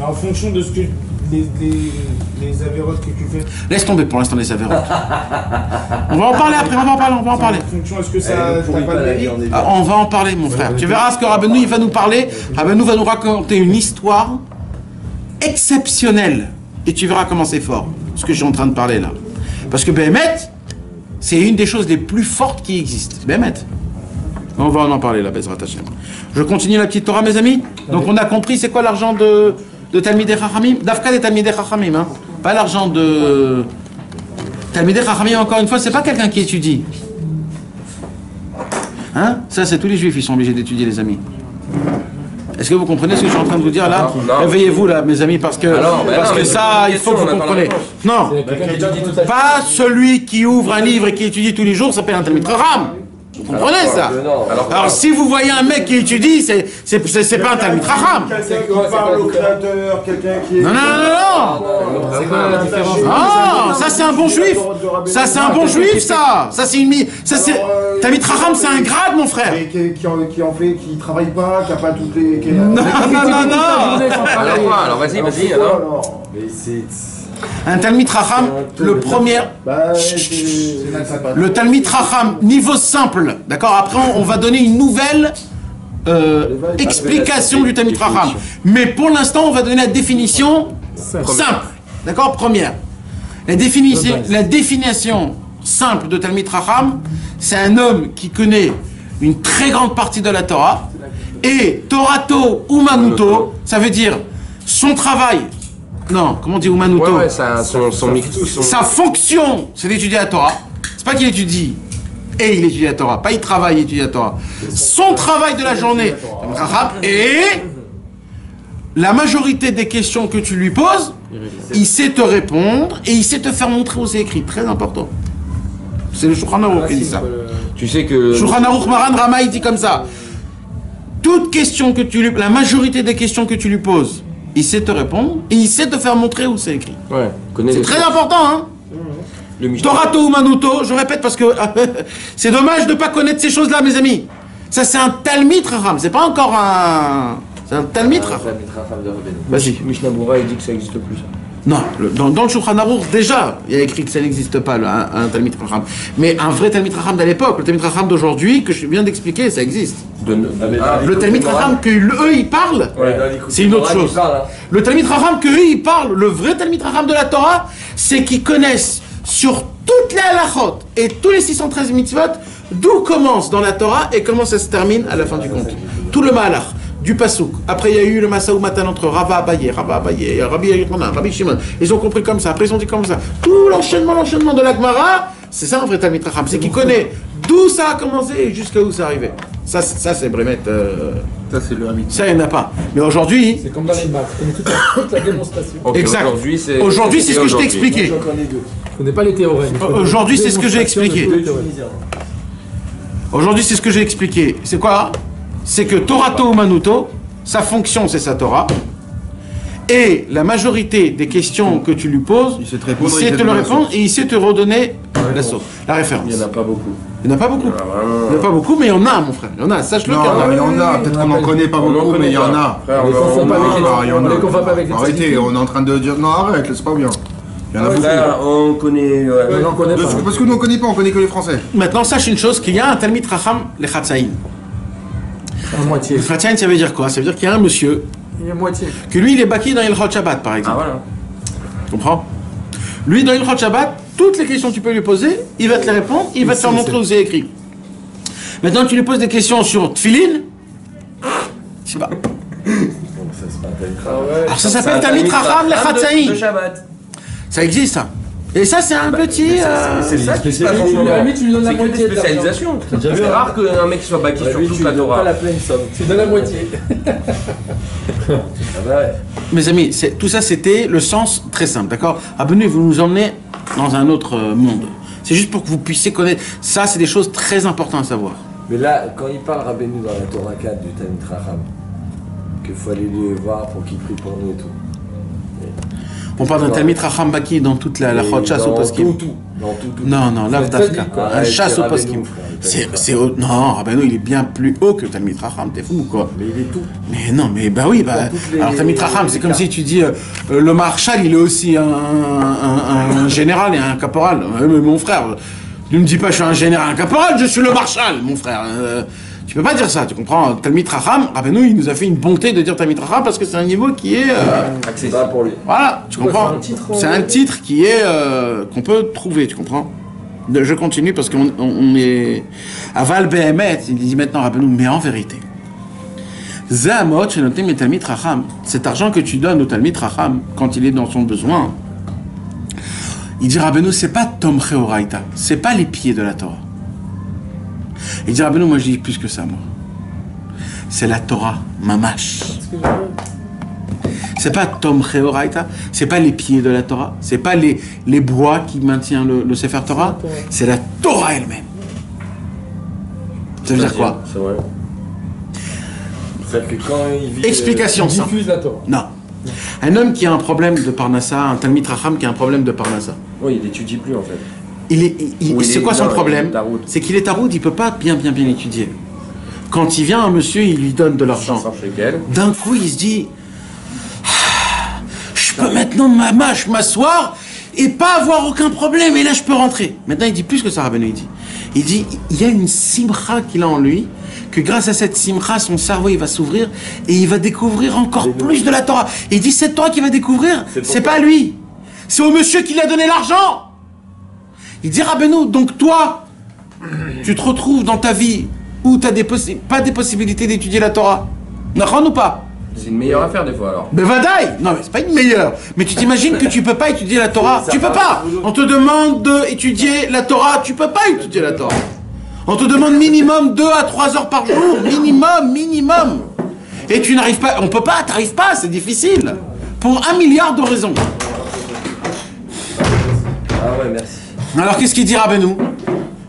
en fonction de ce que les avérotes que tu fais. Laisse tomber pour l'instant les avérotes. On va en parler après, on va en parler. En fonction, est-ce que ça t'as pas de mérite? On va en parler, mon frère. Tu verras ce que Rabbeinu il va nous parler. Rabbeinu va nous raconter une histoire exceptionnelle. Et tu verras comment c'est fort, ce que je suis en train de parler là. Parce que Béhémet, c'est une des choses les plus fortes qui existent. Béhémet. On va en parler là, Bezrat Hashem. Je continue la petite Torah, mes amis. Donc on a compris c'est quoi l'argent de Talmidei Chachamim. Dafka des Talmidei Chachamim, hein. Pas l'argent de Talmidei Chachamim, encore une fois, c'est pas quelqu'un qui étudie. Hein? Ça, c'est tous les juifs, ils sont obligés d'étudier, les amis. Est-ce que vous comprenez ce que je suis en train de vous dire là? Réveillez-vous là, mes amis, parce que ça, il faut que vous compreniez. Non, pas celui qui ouvre un livre et qui étudie tous les jours s'appelle un Talmid Chacham. Vous comprenez ça? Alors si vous voyez un mec qui étudie, c'est pas un Talmid Chacham. Quelqu'un qui parle au créateur, quelqu'un qui est... Non. C'est quoi la différence? Ah, ça c'est un bon juif. Ça c'est un bon juif, ça. Ça c'est une... Talmid Chacham, c'est un grade, mon frère. Qui travaille pas, qui a pas toutes les... Non. Alors quoi? Alors vas-y. Alors. Mais c'est... Un Talmid Chacham, le premier... Le Talmid Chacham, niveau simple, d'accord? Après, on va donner une nouvelle explication du Talmid Chacham. Mais pour l'instant, on va donner la définition simple, d'accord? Première. La définition simple de Talmid Chacham, c'est un homme qui connaît une très grande partie de la Torah, et Torato Umanuto, ça veut dire son travail... Non, comment on dit Umanuto? Ouais, sa fonction, c'est d'étudier la Torah. C'est pas qu'il étudie et il étudie la Torah. Pas il travaille et étudie la Torah. Son travail de la journée, et la majorité des questions que tu lui poses, il sait te répondre et il sait te faire montrer où c'est écrit. Très important. C'est le Shulchan Aruch qui dit ça. Tu sais que... Shulchan Aruch Maran Rama, il dit comme ça. Toute question que tu lui... La majorité des questions que tu lui poses, il sait te répondre et il sait te faire montrer où c'est écrit. Ouais, c'est très important, hein. Torato Umanuto, je répète parce que c'est dommage de ne pas connaître ces choses-là, mes amis. Ça, c'est un Talmid Chacham, c'est pas encore un... C'est un Talmid Chacham. Vas-y. Mishnah Berurah, il dit que ça n'existe plus, ça. Non, dans le Shulchan Aruch, déjà, il y a écrit que ça n'existe pas, un Talmid Chacham. Mais un vrai Talmid Chacham de l'époque, le Talmid Chacham d'aujourd'hui, que je viens d'expliquer, ça existe. Le Talmid Chacham qu'eux, ils parlent, c'est une autre chose. Le Talmid Chacham qu'eux, ils parlent, le vrai Talmid Chacham de la Torah, c'est qu'ils connaissent sur toutes les halachot et tous les 613 mitzvot, d'où commence dans la Torah et comment ça se termine à la fin du compte. Tout le mahalach. Du Passouk. Après, il y a eu le Masaou Matan entre Rava Abaye, Rabbi Yochanan, Rabbi Shimon. Ils ont compris comme ça. Après, ils ont dit comme ça. Tout l'enchaînement de la Gemara, c'est ça un vrai Talmid Chacham. C'est qu'il connaît d'où ça a commencé et jusqu'à où ça arrivait. Ça c'est Bremet. Ça, c'est le Hamid. Ça, il n'y en a pas. Mais aujourd'hui. C'est comme dans les maths. Toute la démonstration. Okay, exact. Aujourd'hui, c'est ce que je t'ai expliqué. Je connais pas les théorèmes. Aujourd'hui, c'est ce que j'ai expliqué. Aujourd'hui, c'est ce que j'ai expliqué. C'est quoi? C'est que Torato Umanuto, sa fonction c'est sa Torah, et la majorité des questions que tu lui poses, il sait te le répondre et il sait te redonner la référence. Il n'y en a pas beaucoup. Il n'y en a pas beaucoup. Il n'y en a pas beaucoup, mais il y en a, mon frère. Il y en a, sache-le qu'il y en a. Il y en a, peut-être qu'on n'en connaît pas beaucoup, mais il y en a. On les confond pas avec les Arrêtez, on est en train de dire. Non, arrête, c'est pas bien. Il y en a beaucoup. On connaît. On connaît pas. Parce que nous on connaît pas, on connaît que les Français. Maintenant, sache une chose, qu'il y a un Talmid Chacham, les Chatzaïn. À moitié. Le Chatzaïn, ça veut dire quoi? Ça veut dire qu'il y a un monsieur. Il y a moitié. Que lui, il est baki dans Ilchot Shabbat, par exemple. Ah voilà. Tu comprends? Lui, dans Ilchot Shabbat, toutes les questions que tu peux lui poser, il va te les répondre, il va te faire montrer où c'est écrit. Maintenant, tu lui poses des questions sur Tfilin, je sais pas. Alors ça s'appelle Talmid Chacham le Chatzaïn. Ça existe, ça. Et ça, c'est un petit... C'est ça qui se passe en ce moment. Tu lui donnes la moitié de spécialisation. C'est rare qu'un mec soit baki sur toute la Torah. Pas la pleine somme. Tu donnes la moitié. Mes amis, tout ça, c'était le sens très simple, d'accord? Abonnez, vous nous emmenez dans un autre monde. C'est juste pour que vous puissiez connaître. Ça, c'est des choses très importantes à savoir. Mais là, quand il parle Rabbeinu dans la Torah 4 du Talmid Chacham, qu'il faut aller lui voir pour qu'il prie pour nous et tout. On parle d'un Talmid Chacham baki dans toute la chasse au poskim. Non, là, un chasse au poskim. Non, Rabbeinu, il est bien plus haut que Talmid Chacham, t'es fou ou quoi? Mais il est tout. Mais non, mais bah oui, alors Talmid Chacham, c'est comme si tu dis le marshal, il est aussi un général et un caporal. Mais mon frère, ne me dis pas je suis un général, un caporal, je suis le marshal, mon frère. Tu peux pas dire ça, tu comprends? Talmid Chacham, Rabbeinu, il nous a fait une bonté de dire Talmid Chacham parce que c'est un niveau qui est accessible pour lui. Voilà, tu comprends? C'est un titre qui est qu'on peut trouver, tu comprends? Je continue parce qu'on est Aval Behemet, il dit maintenant Rabbeinu, mais en vérité, Zahamot, Shenotim et Talmid Racham, cet argent que tu donnes au Talmid Racham quand il est dans son besoin, il dit Rabbeinu, c'est pas Tom Cheoraita, c'est pas les pieds de la Torah. Il dit Rabbeinu, moi je dis plus que ça, moi. C'est la Torah, Mamash. C'est pas Tom Cheoraita, c'est pas les pieds de la Torah, c'est pas les bois qui maintiennent le Sefer Torah, c'est la Torah elle-même. Ça veut dire quoi? C'est vrai. C'est-à-dire que quand il vit, explication simple. Diffuse la Torah. Non. Un homme qui a un problème de Parnassa, un Talmid Racham qui a un problème de Parnassa. Oui, il n'étudie plus en fait. C'est quoi son problème? C'est qu'il est taroud, il peut pas bien étudier. Quand il vient un monsieur, il lui donne de l'argent. D'un coup, il se dit, je peux maintenant m'asseoir et pas avoir aucun problème, et là je peux rentrer. Maintenant, il dit plus que ça, Rabbeinu, il dit, il y a une simcha qu'il a en lui, que grâce à cette simcha, son cerveau il va s'ouvrir et il va découvrir encore plus de la Torah. Et il dit, cette Torah qu'il va découvrir, c'est pas lui, c'est au monsieur qui lui a donné l'argent. Il dit, Rabbeinu, donc toi, tu te retrouves dans ta vie où tu n'as pas des possibilités d'étudier la Torah. N'achon ou pas? C'est une meilleure affaire des fois alors. Mais vadaï! Non mais c'est pas une meilleure. Mais tu t'imagines que tu peux pas étudier la Torah? Tu peux pas! On te demande d'étudier la Torah, tu peux pas étudier la Torah. On te demande minimum 2 à 3 heures par jour. Minimum. Et tu n'arrives pas, on peut pas, t'arrives pas, c'est difficile. Pour 1 milliard de raisons. Ah ouais, merci. Alors qu'est-ce qu'il dit Rabbeinu?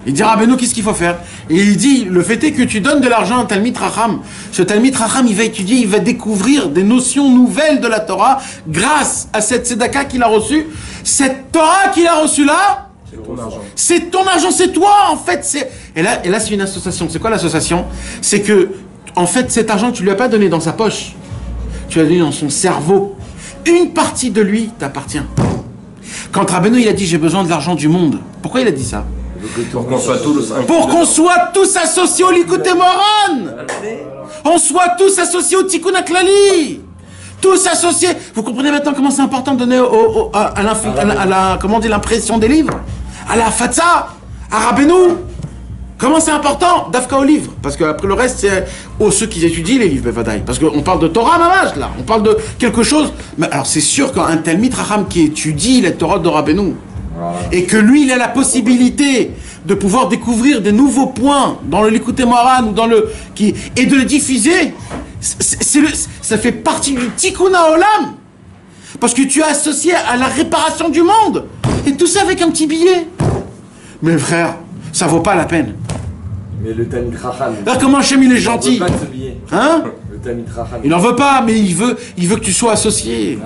Il dit Rabbeinu, qu'est-ce qu'il faut faire? Et il dit, le fait est que tu donnes de l'argent à un Talmid Racham. Ce Talmid Racham, il va étudier, il va découvrir des notions nouvelles de la Torah grâce à cette tzedaka qu'il a reçue. Cette Torah qu'il a reçue là, c'est ton argent. C'est ton argent, c'est toi en fait. Et là c'est une association. C'est quoi l'association? C'est que, en fait, cet argent, tu lui as pas donné dans sa poche. Tu l'as donné dans son cerveau. Une partie de lui t'appartient. Quand Rabbeinu, il a dit, j'ai besoin de l'argent du monde. Pourquoi il a dit ça? Pour qu'on soit tous associés au Likutei Moharan. On soit tous associés au Tikkun HaKlali. Tous associés. Vous comprenez maintenant comment c'est important de donner comment on dit, l'impression des livres? À la Fatsa, à Rabbeinu. Comment c'est important? Dafka au livre. Parce qu'après le reste, c'est ceux qui étudient les livres, Bevadaï. Parce qu'on parle de Torah Mamash, là. On parle de quelque chose. Mais alors c'est sûr qu'un Talmid Racham qui étudie les Torah de Rabbeinu, et que lui, il a la possibilité de pouvoir découvrir des nouveaux points dans le Likutei Moharan et de le diffuser, ça fait partie du Tikkun HaOlam. Parce que tu es associé à la réparation du monde. Et tout ça avec un petit billet. Mais frère, ça vaut pas la peine. Mais le Talmid Racham... Là, comment Hachem, il est gentil. Hein? Il n'en veut pas, mais il veut que tu sois associé.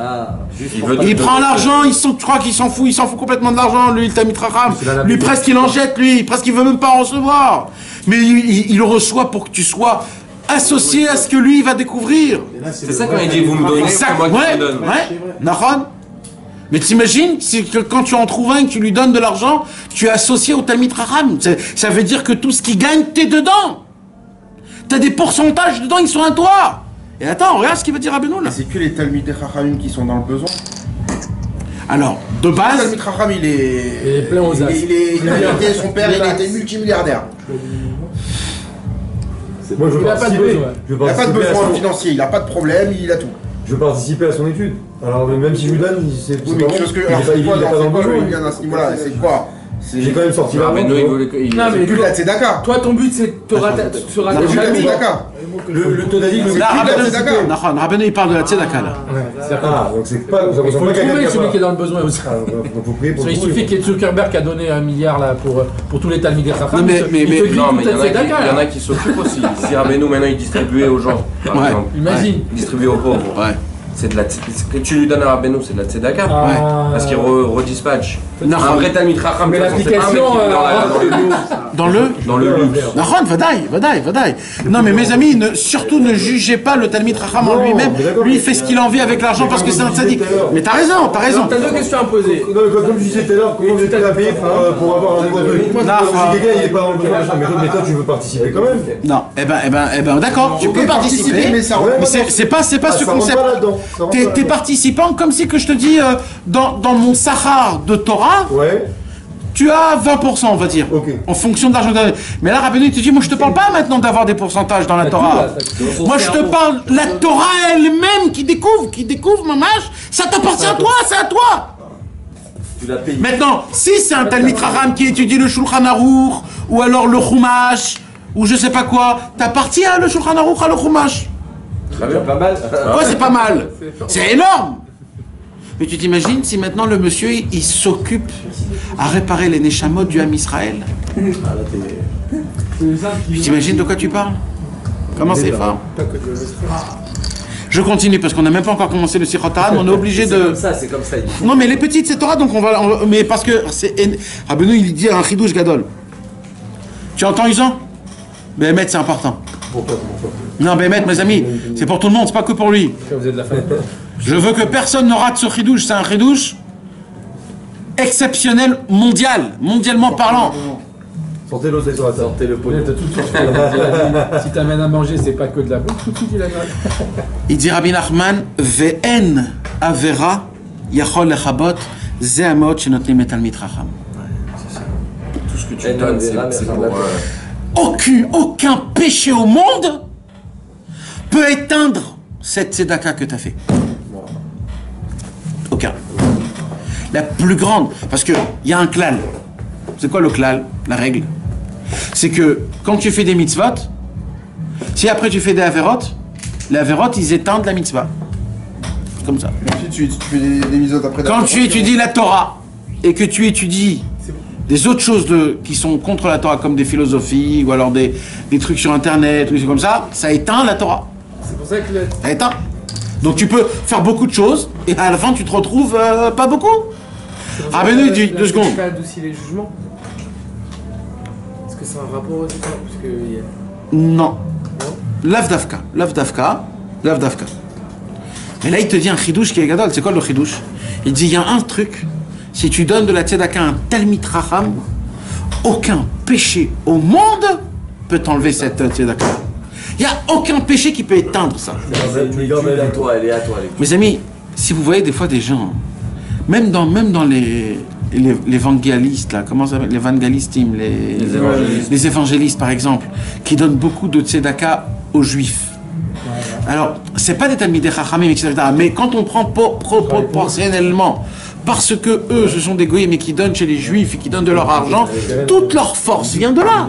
Il prend l'argent, tu crois qu'il s'en fout, complètement de l'argent, lui, le Talmid Racham. Lui, presque il en jette, presque il veut même pas en recevoir. Mais il le reçoit pour que tu sois associé à ce que lui, il va découvrir. C'est ça quand il dit, vous me donnez, c'est moi qui vous donne. Nachon. Mais t'imagines, c'est que quand tu en trouves un et que tu lui donnes de l'argent, tu es associé au Talmid Racham. Ça veut dire que tout ce qu'il gagne, t'es dedans. T'as des pourcentages dedans, ils sont à toi. Et attends, regarde ce qu'il veut dire Rabbeinu là. C'est que les Talmidei Chachamim qui sont dans le besoin. Alors, de base... Le Talmid Chacham, il est plein aux as. Son père, il était multimilliardaire. Moi, je veux participer. Il n'a pas de besoin financier, il n'a pas de problème, il a tout. Je veux participer à son étude. Alors même si je lui donne, c'est oui, mais chose que il n'est pas dans le besoin. Voilà, c'est quoi? J'ai quand même sorti l'argent. Non mais plus de la tzedaka. Toi ton but c'est de te rattacher à la tzedaka. Le Todadi, Rabbeinu il parle de la tzedaka là. Ah, donc c'est pas... Il faut trouver celui qui est dans le besoin aussi. Donc faut prier pour il suffit qu'il y ait Zuckerberg qui a donné 1 milliard là pour tous les Talmidei Chacham. Mais il y en a qui s'occupent aussi. Si Rabbeinu maintenant il distribuait aux gens, par exemple. Imagine. Il distribuait aux pauvres. C'est de la que tu lui donnes à Rabbeinu, c'est de la tzedaka. Parce qu'il redispatche. Un vrai Talmid Chacham, mais l'application dans le luxe. Nahon, vadaï. Non mais mes amis, surtout ne jugez pas le Talmid Chacham en lui-même. Lui il fait ce qu'il a envie avec l'argent parce que c'est un tzaddik. Mais t'as raison. T'as 2 questions à poser. Comme je disais tout à l'heure, comment vous êtes à payer pour avoir un nouveau truc? Moi, si quelqu'un il est pas dans le besoin, mais toi tu veux participer quand même. Non, eh ben d'accord, tu peux participer, mais c'est pas ce concept. T'es participant comme si que je te dis dans mon Sahar de Torah, tu as 20%, on va dire, en fonction de l'argent que tu as. Mais là, Rabbeinu, il te dit, moi, je te parle pas maintenant d'avoir des pourcentages dans la Torah. Moi, je te parle, la Torah elle-même qui découvre, mamash, ça t'appartient à toi, c'est à toi. Tu l'as payé. Maintenant, si c'est un Talmid Chacham qui étudie le Shulchan Aruch, ou alors le Chumash, ou je sais pas quoi, t'appartiens à le Shulchan Aruch, à le Chumash. C'est pas mal. Ouais, c'est pas mal. C'est énorme. Mais tu t'imagines si maintenant le monsieur, il s'occupe à réparer les Neshamot du Ham Israël? Tu t'imagines de quoi tu parles? Comment c'est fort? Je continue parce qu'on n'a même pas encore commencé le Sichot Torah, on est obligé de... C'est comme ça. Non mais les petites c'est Torah, donc on va... Mais parce que c'est... Rabbeinu il dit un chidouche gadol. Tu entends Isan? Béhémet c'est important. Non Béhémet mes amis, c'est pour tout le monde, c'est pas que pour lui. Je veux que personne ne rate ce chidouche, c'est un chidouche exceptionnel mondialement parlant. Sortez l'eau, sortez le pognon. Si t'amènes à manger, c'est pas que de la bouffe, tout de suite il a mal. Il dit Rabbi Nachman, ve'en avera yachol lechabot ze amot shenotnim et talmid chacham. Tout ce que tu donnes, c'est pour... Aucun péché au monde peut éteindre cette tzedaka que tu as fait. Aucun. La plus grande, parce qu'il y a un klal. C'est quoi le klal, la règle? C'est que quand tu fais des mitzvot, si après tu fais des averot, les averot ils éteindent la mitzvah. Comme ça. Tu fais des mitzvot après. Quand tu étudies la Torah et que tu étudies des autres choses qui sont contre la Torah, comme des philosophies ou alors des trucs sur internet ou des trucs comme ça éteint la Torah. C'est pour ça que Ça éteint. Donc tu peux faire beaucoup de choses et à la fin tu te retrouves pas beaucoup. Ah ben oui, 2 secondes. Ça adoucit les jugements. Est-ce que c'est un rapport aussi parce que... Non. L'avdafka. Mais là il te dit un chidouche qui est gadol. C'est quoi le chidouche? Il dit il y a un truc. Si tu donnes de la tzedaka à un talmid chacham, aucun péché au monde peut t'enlever cette tzedaka. Il n'y a aucun péché qui peut éteindre ça. Elle est à toi. Mes amis, si vous voyez des fois des gens, même dans les évangélistes, là, comment ça s'appelle? Les évangélistim, les évangélistes par exemple, qui donnent beaucoup de tzedaka aux juifs. Alors, c'est pas des talmidei chachamim, etc. Mais quand on prend proportionnellement, parce que eux, ce sont des goyim, mais qui donnent chez les juifs et qui donnent de leur argent, toute leur force vient de là.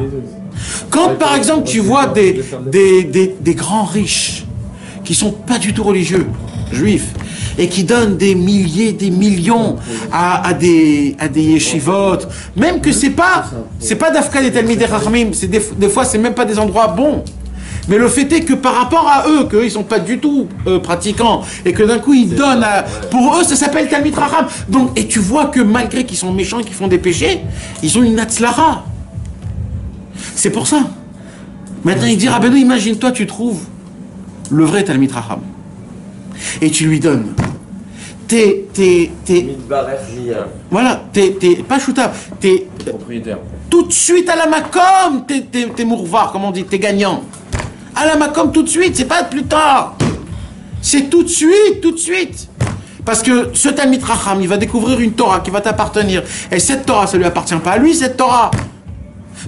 Quand par exemple tu vois des grands riches qui sont pas du tout religieux, juifs, et qui donnent des milliers, des millions à des yeshivot, même que c'est pas d'Afka des talmidei chachamim, des fois c'est même pas des endroits bons. Mais le fait est que par rapport à eux, qu'eux ils sont pas du tout pratiquants, et que d'un coup ils donnent pour eux ça s'appelle talmid chacham. Donc, et tu vois que malgré qu'ils sont méchants et qu'ils font des péchés, ils ont une atzlara. C'est pour ça. Maintenant il dit, ah ben non, imagine-toi tu trouves le vrai talmid chacham. Et tu lui donnes. Voilà, t'es pas shootable, t'es propriétaire. Tout de suite à la makom, t'es mourvar, comme on dit, t'es gagnant. À la makom tout de suite, c'est pas plus tard. C'est tout de suite. Parce que ce talmid chacham, il va découvrir une Torah qui va t'appartenir. Et cette Torah, ça lui appartient pas à lui, cette Torah.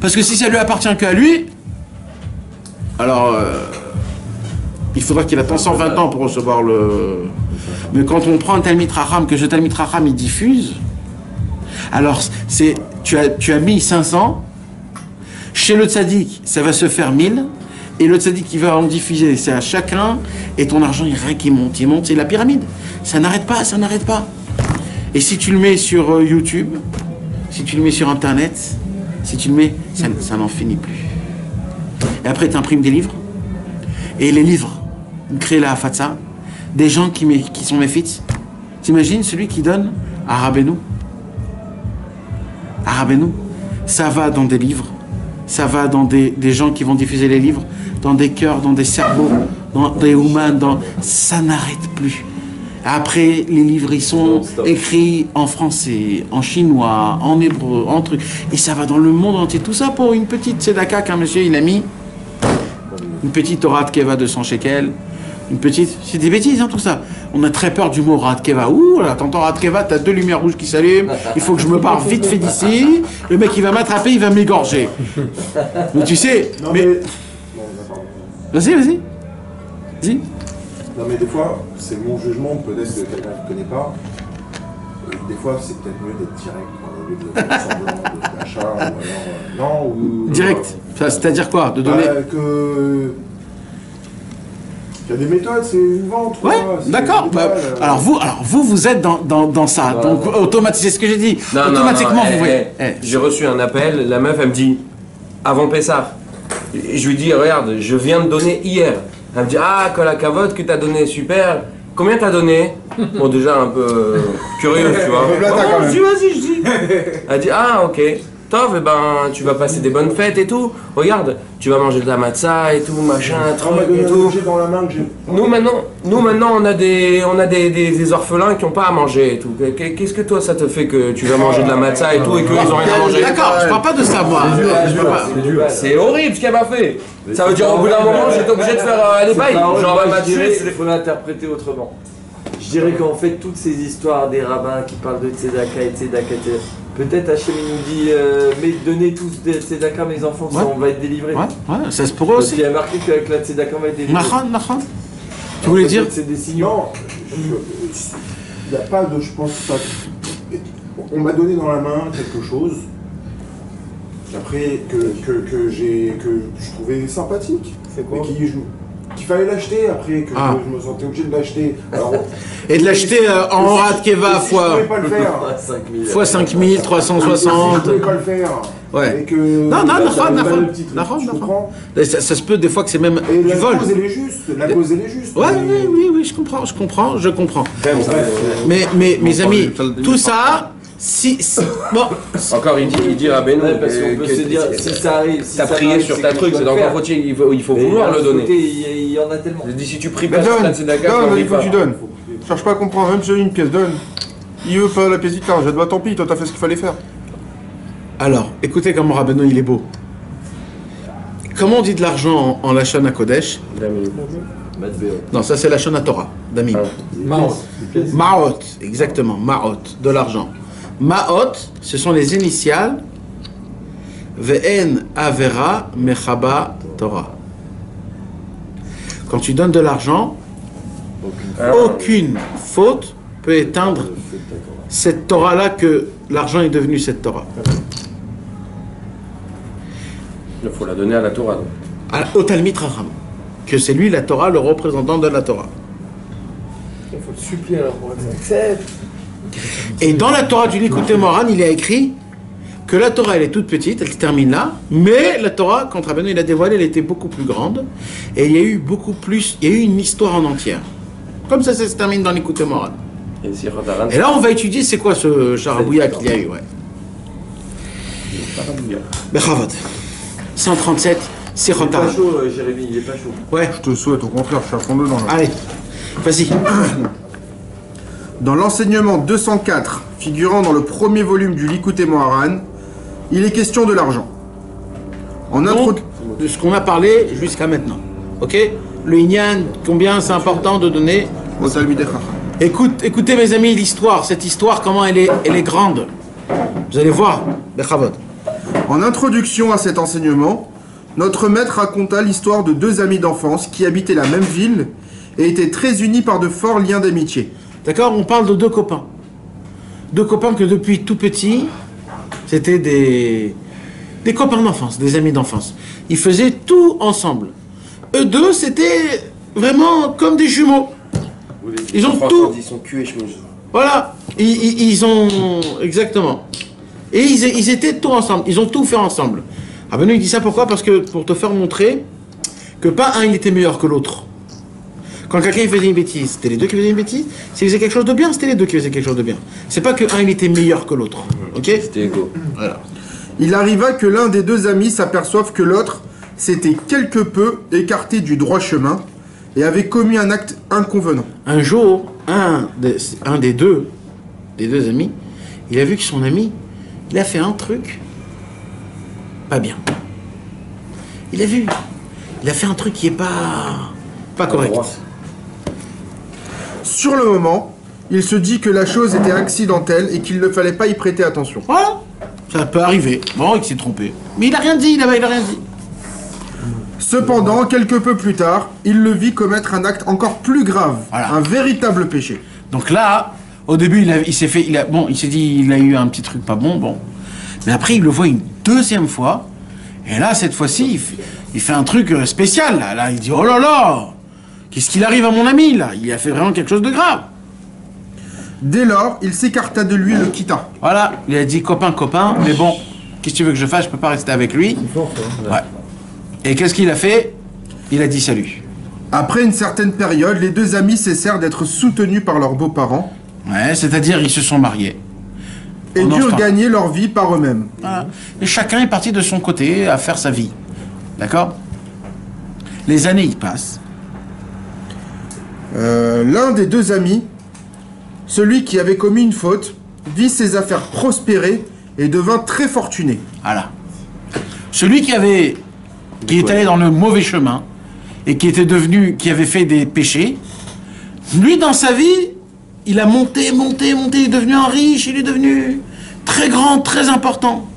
Parce que si ça lui appartient qu'à lui, alors il faudra qu'il attende 120 ans pour recevoir le... Mais quand on prend un talmid chacham, que ce talmid chacham il diffuse, alors tu as mis 500, chez le tzaddik, ça va se faire 1000, et le tzaddik qui va en diffuser, c'est à chacun, et ton argent il monte, c'est la pyramide. Ça n'arrête pas. Et si tu le mets sur YouTube, si tu le mets sur internet, si tu le mets, ça n'en finit plus. Et après tu imprimes des livres, et les livres créent la hafatza, des gens qui sont méfites. T'imagines celui qui donne à Rabbeinu, ça va dans des livres, ça va dans des gens qui vont diffuser les livres, dans des cœurs, dans des cerveaux, dans des humains, ça n'arrête plus. Après, les livres, ils sont écrits en français, en chinois, en hébreu, en truc, et ça va dans le monde entier. Tout ça pour une petite tzedaka qu'un monsieur, il a mis, une petite Torah de Keva de 100 shekels, Une petite, c'est des bêtises, hein, tout ça. On a très peur du mot Radkeva. Ouh là, t'entends Radkeva, t'as 2 lumières rouges qui s'allument, il faut que je me barre vite fait d'ici, le mec il va m'attraper, il va m'égorger. Mais tu sais, Non, mais... Non, pardon. Vas-y. Non, mais des fois, c'est mon jugement, peut-être que quelqu'un ne connaît pas. Des fois, c'est peut-être mieux d'être direct, au lieu de faire semblant d'achat, ou alors. Non, ou. Direct. C'est-à-dire quoi? De donner. Il y a des méthodes, c'est une vente. Ouais, d'accord. Alors vous êtes dans ça. Voilà. Donc automatiquement, c'est ce que j'ai dit. Non, Automatiquement, non, vous voyez. J'ai reçu un appel, la meuf, elle me dit, avant Pessah. Et je lui dis, regarde, je viens de donner hier. Elle me dit, ah, que la cavotte que t'as donné, super. Combien t'as donné? Bon, déjà un peu curieux, tu vois. Je dis, vas-y, je dis. Elle dit, ah, ok. Tov, eh ben, tu vas passer des bonnes fêtes et tout. Regarde, tu vas manger de la matzah et tout, machin, truc et tout. Dans la main que j'ai. Nous maintenant, on a des orphelins qui n'ont pas à manger et tout. Qu'est-ce que toi, ça te fait que tu vas manger de la matzah et tout et qu'ils n'ont rien à manger? D'accord, je parle pas de ça, moi. C'est horrible ce qu'elle m'a fait. Ça veut dire au bout d'un moment, j'étais obligé de faire des bails. Genre, elle m'a tué. Il faut l'interpréter autrement. Je dirais qu'en fait, toutes ces histoires des rabbins qui parlent de tzedaka et tzedaka, peut-être Hachem nous dit mais donnez tous des tzedaka à mes enfants, ça, on va être délivrés. Ouais, ça se pourrait Parce aussi. qu'il y a marqué qu'avec la tzedaka on va être délivrés. Nachan. Tu voulais dire? C'est des signaux. Non, il n'y a pas de. Je pense pas. On m'a donné dans la main quelque chose. Après, que je trouvais sympathique. C'est quoi? Mais qu'il fallait l'acheter après, que je me sentais obligé de l'acheter. Et de l'acheter en Horat Keva fois. Je ne pouvais pas le faire. Fois 5000, 360. Je ne pouvais pas le faire. Ouais. Et que, Non, je comprends. Ça se peut des fois que c'est même Et du la vol. cause, elle est juste. La cause, elle est juste. Oui, je comprends. Mais mes amis, tout ça, bon. Encore, il dit à Benoît, Parce qu'on peut se dire, si ça arrive, t'as prié sur ta truc, c'est encore faut il faut vouloir le donner. Il y en a tellement. Je dis, si tu pries pas sur ta tzedaka, Donne, il faut que tu donnes. Cherche pas à comprendre, même si j'ai une pièce, donne. Il veut pas la pièce d'Itlar, j'ai bah tant pis, toi t'as fait ce qu'il fallait faire. Alors, écoutez comment Rabbeinu il est beau. Comment on dit de l'argent en Lachon à Kodesh? Non, ça c'est Lachon à Torah, Damim. Ma'ot, exactement, Ma'ot, de l'argent. Ma'ot, ce sont les initiales Ve'en Avera Mechaba Torah. Quand tu donnes de l'argent, aucune faute peut éteindre cette Torah-là que l'argent est devenu cette Torah. Il faut la donner à la Torah. Au Talmid Chacham, que c'est lui la Torah, le représentant de la Torah. Il faut le supplier alors pour être accepte. Et dans la Torah du Likutei Moharan, il a écrit que la Torah elle est toute petite, elle se termine là, mais la Torah, quand Rabbeinu il a dévoilé, elle était beaucoup plus grande, et il y a eu beaucoup plus, il y a eu une histoire en entière. Comme ça se termine dans Likutei Moharan. Et là on va étudier c'est quoi ce charabouilla qu'il y a eu, ouais. Bechavot. 137, Sichot Il est pas Haran. chaud, Jérémy, il est pas chaud. Ouais, Je te souhaite, au contraire, je suis à fond dedans là. allez, vas-y. Dans l'enseignement 204, figurant dans le premier volume du Likutei Moharan, il est question de l'argent. Donc, de ce qu'on a parlé jusqu'à maintenant. Ok? Le Inyan, combien c'est important de donner? Au Talmidei Chacham. Écoutez mes amis, l'histoire, cette histoire, comment elle est grande. Vous allez voir, Bechavot. En introduction à cet enseignement, notre maître raconta l'histoire de 2 amis d'enfance qui habitaient la même ville et étaient très unis par de forts liens d'amitié. D'accord? On parle de 2 copains. 2 copains que depuis tout petit, c'était des copains d'enfance, des amis d'enfance. Ils faisaient tout ensemble. Eux deux, c'était vraiment comme des jumeaux. Ils ont tout. Ils sont cul et chemise. Voilà. Ils ont... Exactement. Et ils étaient tout ensemble. Ils ont tout fait ensemble. Ah ben nous, il dit ça pourquoi? Parce que pour te faire montrer que pas un, il était meilleur que l'autre. Quand quelqu'un faisait une bêtise, c'était les deux qui faisaient une bêtise. S'il faisait quelque chose de bien, c'était les deux qui faisaient quelque chose de bien. C'est pas que un, il était meilleur que l'autre. Ok? C'était égaux. Voilà. Il arriva que l'un des 2 amis s'aperçoive que l'autre s'était quelque peu écarté du droit chemin et avait commis un acte inconvenant. Un jour, un des deux amis, il a vu que son ami, il a fait un truc pas bien. Il a fait un truc qui est pas correct. Sur le moment, il se dit que la chose était accidentelle et qu'il ne fallait pas y prêter attention. Voilà, ça peut arriver. Bon, il s'est trompé. Mais il a rien dit, il a rien dit. Cependant, quelque peu plus tard, il le vit commettre un acte encore plus grave, Voilà. un véritable péché. Donc là, au début, il s'est dit, il a eu un petit truc pas bon, bon. Mais après, il le voit une deuxième fois. Et là, cette fois-ci, il fait un truc spécial. Là, il dit, oh là là, qu'est-ce qu'il arrive à mon ami, là? Il a fait vraiment quelque chose de grave. Dès lors, il s'écarta de lui et le quitta. Voilà, il a dit, copain, mais bon, qu'est-ce que tu veux que je fasse? Je peux pas rester avec lui. C'est fort, ça. Ouais. Et qu'est-ce qu'il a fait? Il a dit salut. Après une certaine période, les deux amis cessèrent d'être soutenus par leurs beaux-parents Ouais, c'est-à-dire, ils se sont mariés. et En durent enfant. gagner leur vie par eux-mêmes. Voilà. Et chacun est parti de son côté à faire sa vie. D'accord? Les années, ils passent. L'un des deux amis, celui qui avait commis une faute, vit ses affaires prospérer et devint très fortuné. Voilà. Celui qui est allé dans le mauvais chemin et qui avait fait des péchés, lui, dans sa vie, il a monté, il est devenu un riche, il est devenu très grand, très important.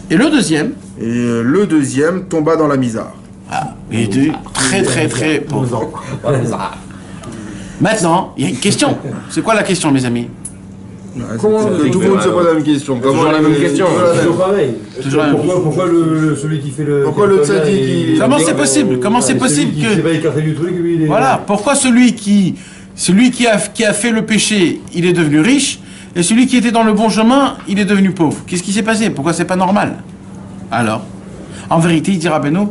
Et le deuxième, Et le deuxième tomba dans la misère. il était très, très, très pauvre. Maintenant, il y a une question. C'est quoi la question, mes amis? Comment Tout le monde se pose la même question. Toujours la même question. Toujours pareil. Toujours la même Pourquoi celui qui fait le... Pourquoi le tzaddik, il- Comment c'est possible? Comment c'est possible Celui qui s'est que... pas écarté du truc, lui, il est... Voilà, pourquoi celui qui a fait le péché, il est devenu riche, et celui qui était dans le bon chemin, il est devenu pauvre? Qu'est-ce qui s'est passé? Pourquoi c'est pas normal? Alors, en vérité, il dit Rabbeinu,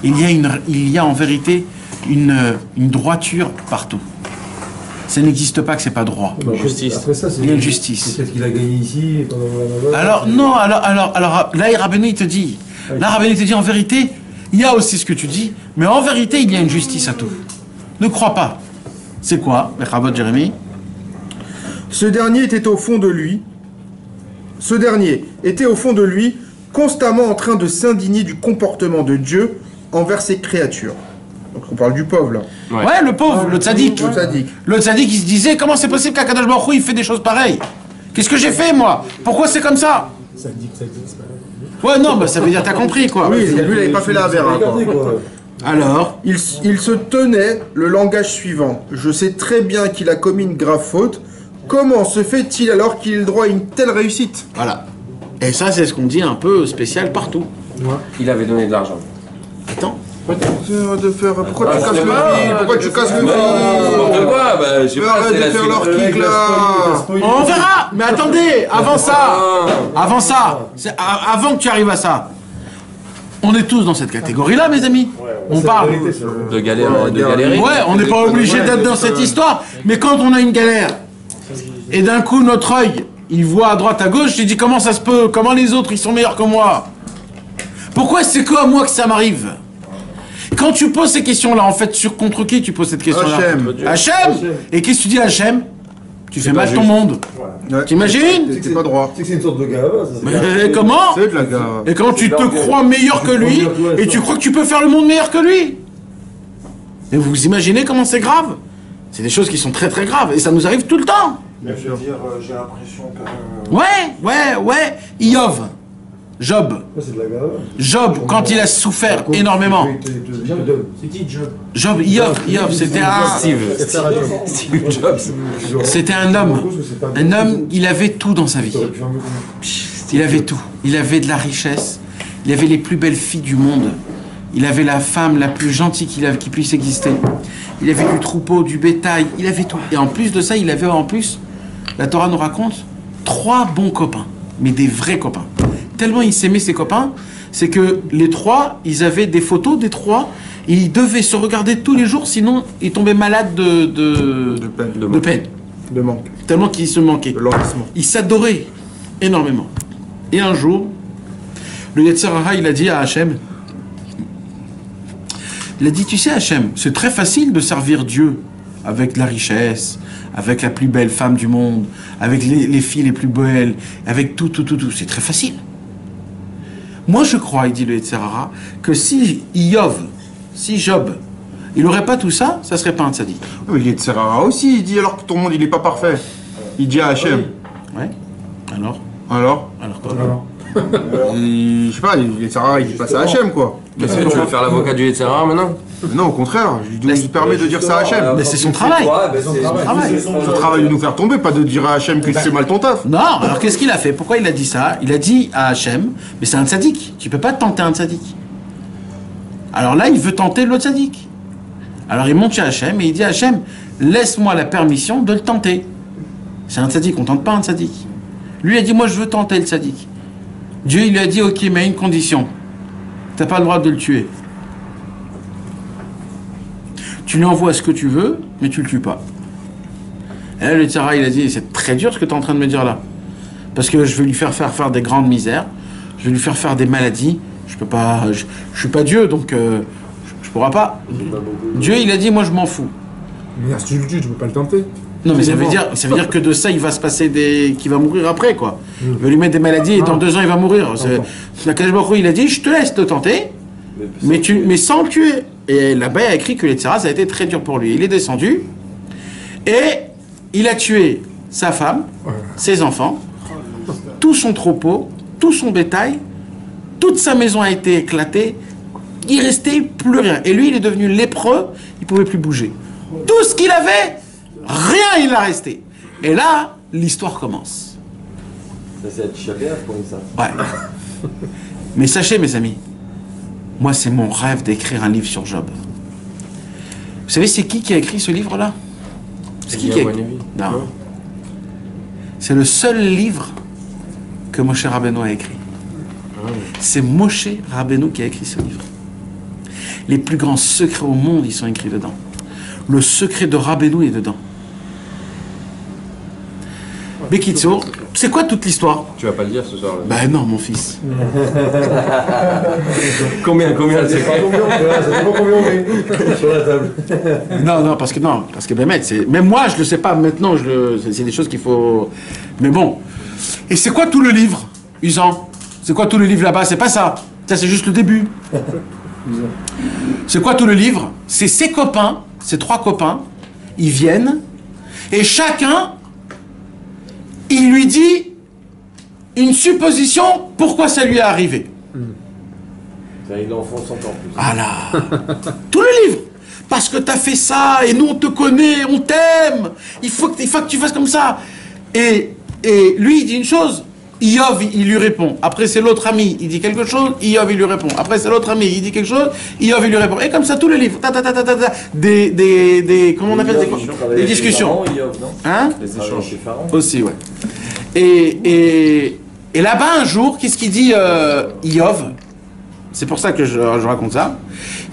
il y a en vérité une droiture partout. Ça n'existe pas que c'est pas droit. Justice. Après ça, c'est... Il y a une justice. C'est peut-être qu'il a gagné ici, pendant la... Alors, non, alors, là, Rabbeinu, il te dit, en vérité, il y a aussi ce que tu dis, mais en vérité, il y a une justice à tout. Ne crois pas. C'est quoi, le Chabot Jérémie? Ce dernier était au fond de lui, constamment en train de s'indigner du comportement de Dieu envers ses créatures. Donc on parle du pauvre là. Ouais, le pauvre, le tzaddik. Le tzaddik. Le tzaddik, il se disait, comment c'est possible qu'Akadosh Baruch Hu, il fait des choses pareilles? Qu'est-ce que j'ai fait, moi? Pourquoi c'est comme ça? Ça dit, c'est pas... Ouais, non, bah, ça veut dire t'as compris, quoi. Oui, lui il n'avait pas fait la Avera. Regardez, quoi. Alors, Il se tenait le langage suivant. Je sais très bien qu'il a commis une grave faute. Comment se fait-il alors qu'il ait le droit à une telle réussite? voilà. Et ça, c'est ce qu'on dit un peu spécial partout. Il avait donné de l'argent. Attends. Pourquoi tu casses le pas. fil? Pourquoi tu casses le N'importe fil? quoi, bah, je sais pas, Arrête c'est de la faire suite. leur kick là. On verra. Mais attendez, avant que tu arrives à ça, on est tous dans cette catégorie-là, mes amis. On parle. De galérer. Ouais, on n'est pas obligé d'être dans cette histoire. Mais quand on a une galère, et d'un coup notre œil, il voit à droite, à gauche, il dit comment ça se peut? Comment les autres, ils sont meilleurs que moi? Pourquoi c'est que à moi que ça m'arrive? Quand tu poses ces questions-là, en fait, contre qui tu poses cette question-là? Hachem. Et qu'est-ce que tu dis à Hachem? Tu fais mal ton monde. Ouais. T'imagines? C'est pas droit. C'est que c'est une sorte de gava, ça. Mais comment? C'est de la gare. Et quand tu te crois meilleur que lui, et tu crois que tu peux faire le monde meilleur que lui. Et vous imaginez comment c'est grave? C'est des choses qui sont très très graves, et ça nous arrive tout le temps. Mais je veux dire, j'ai l'impression quand même... Ouais. Job. Ça, c'est de la gava. Job, quand il a souffert énormément. C'est qui, Job? Job, Job, Steve Jobs. c'était un homme. Un homme, il avait tout dans sa vie. Il avait tout. Il avait de la richesse. Il avait les plus belles filles du monde. Il avait la femme la plus gentille qui puisse exister. Il avait du troupeau, du bétail. Il avait tout. Et en plus de ça, il avait en plus, la Torah nous raconte, 3 bons copains. Mais des vrais copains. Tellement il s'aimait ses copains, c'est que les 3, ils avaient des photos des 3. Et ils devaient se regarder tous les jours, sinon ils tombaient malades de peine. De manque. Tellement qu'ils se manquaient. De l'enlacement. Ils s'adoraient énormément. Et un jour, le Yetzer Hara, il a dit à Hachem, il a dit, tu sais Hachem, c'est très facile de servir Dieu avec de la richesse, avec la plus belle femme du monde, avec les filles les plus belles, avec tout. C'est très facile. Moi je crois, il dit le Yetzer Hara, que si Job, Il n'aurait pas tout ça, ça serait pas un tzaddik. Oui, mais Yetzirah aussi, il dit alors que ton monde il est pas parfait. Il dit à Hachem. Ouais. Alors quoi Je sais pas, Yetzirah il dit pas ça à Hachem quoi. Qu'est-ce que tu veux faire l'avocat du Yetzirah maintenant? Non, au contraire, je lui permet de dire ça à Hachem. Mais c'est son travail. Son travail de nous faire tomber, pas de dire à Hachem que tu fais mal ton taf. Non, alors qu'est-ce qu'il a fait? Pourquoi il a dit ça? Il a dit à Hachem, mais c'est un tzaddik, tu peux pas tenter un tzaddik. Alors là, il veut tenter l'autre tzaddik. Alors il monte chez Hachem et il dit à Hachem, laisse-moi la permission de le tenter. C'est un tzaddik, on tente pas un tzaddik. Lui a dit, moi je veux tenter le tzaddik. Dieu il lui a dit, ok, mais à une condition. T'as pas le droit de le tuer. Tu lui envoies ce que tu veux, mais tu le tues pas. Et là, le Tzara, il a dit, c'est très dur ce que tu es en train de me dire là. Parce que je vais lui faire des grandes misères, je vais lui faire des maladies, je peux pas, je suis pas Dieu, donc je pourrai pas. Dieu, il a dit, moi je m'en fous. Mais si tu le tues, tu peux pas le tenter. Non, mais ça veut dire que de ça, il va se passer qu'il va mourir après, quoi. Il va lui mettre des maladies et dans 2 ans, il va mourir. La Kadosh Baruch Hu, il a dit, je te laisse le tenter, mais sans le tuer. Et là-bas, il a écrit que les Tzara, ça a été très dur pour lui. Il est descendu et il a tué sa femme, ses enfants, tout son troupeau, tout son bétail, toute sa maison a été éclatée, il restait plus rien. Et lui, il est devenu lépreux, il pouvait plus bouger. Tout ce qu'il avait, rien il a resté. Et là, l'histoire commence. Ça, c'est à Tchabéa pour ça. Ouais. Mais sachez, mes amis, moi, c'est mon rêve d'écrire un livre sur Job. Vous savez, c'est qui a écrit ce livre-là? C'est qui a écrit? Non. C'est le seul livre que Moshe Rabbeinu a écrit. C'est Moshe Rabbeinu qui a écrit ce livre. Les plus grands secrets au monde, ils sont écrits dedans. Le secret de Rabbeinu est dedans. Bekitso, c'est quoi toute l'histoire? Tu vas pas le dire ce soir là. Ben non, mon fils. Combien le secret? Ça dépend combien on met sur la table. Non, parce que Bémet, même moi je le sais pas maintenant, c'est des choses qu'il faut. Mais bon. Et c'est quoi tout le livre, Usan? C'est quoi tout le livre là-bas? C'est pas ça. Ça c'est juste le début. C'est quoi tout le livre? C'est ses copains, ses 3 copains, ils viennent et chacun il lui dit une supposition pourquoi ça lui est arrivé. Il enfonce encore plus. Ah là. Tout le livre. Parce que t'as fait ça et nous on te connaît, on t'aime. Il faut que tu fasses comme ça. Et lui il dit une chose, Iyov il lui répond. Après c'est l'autre ami, il dit quelque chose, Iyov il lui répond. Après c'est l'autre ami, il dit quelque chose, Iyov il lui répond. Et comme ça tout le livre. Comment on appelle des discussions. Hein? Les échanges aussi, ouais. Et là-bas un jour, qu'est-ce qu'il dit Iyov? C'est pour ça que je raconte ça.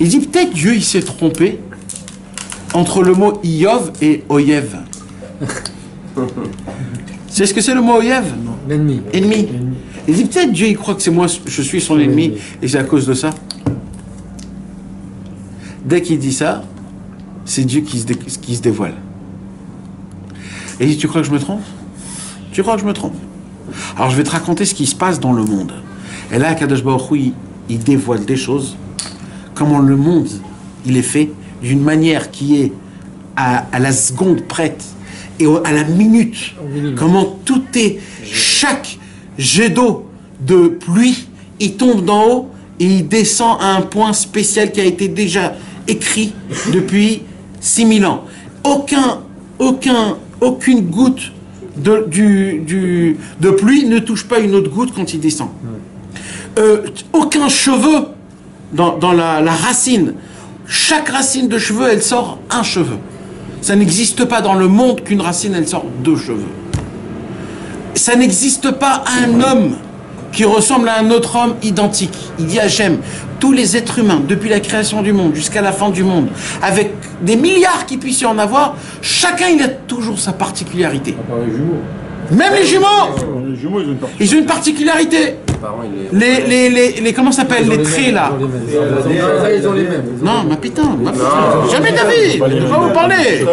Il dit peut-être Dieu il s'est trompé entre le mot Iyov et Oyev. C'est ce que c'est le mot Oyev? L'ennemi. Ennemi. Il dit peut-être Dieu il croit que c'est moi, je suis son ennemi et c'est à cause de ça. Dès qu'il dit ça, c'est Dieu qui se dévoile. Et il dit tu crois que je me trompe? Tu crois que je me trompe? Alors je vais te raconter ce qui se passe dans le monde. Et là, Kadosh Baruch Hu, il dévoile des choses, comment le monde, il est fait d'une manière qui est à la seconde prête et à la minute. Comment tout est, chaque jet d'eau de pluie, il tombe d'en haut et il descend à un point spécial qui a été déjà écrit depuis 6000 ans. Aucune goutte de pluie ne touche pas une autre goutte quand il descend. Aucun cheveu dans la racine. Chaque racine de cheveux, elle sort un cheveu. Ça n'existe pas dans le monde qu'une racine, elle sort 2 cheveux. Ça n'existe pas un homme qui ressemble à un autre homme identique. Il dit à Hachem, tous les êtres humains, depuis la création du monde jusqu'à la fin du monde, avec des milliards qui puissent y en avoir, chacun il a toujours sa particularité. Même les jumeaux, ils ont une particularité. Comment ça s'appelle les traits là? Ils ont les mêmes. Non, ma putain. Jamais David, de quoi vous parlez?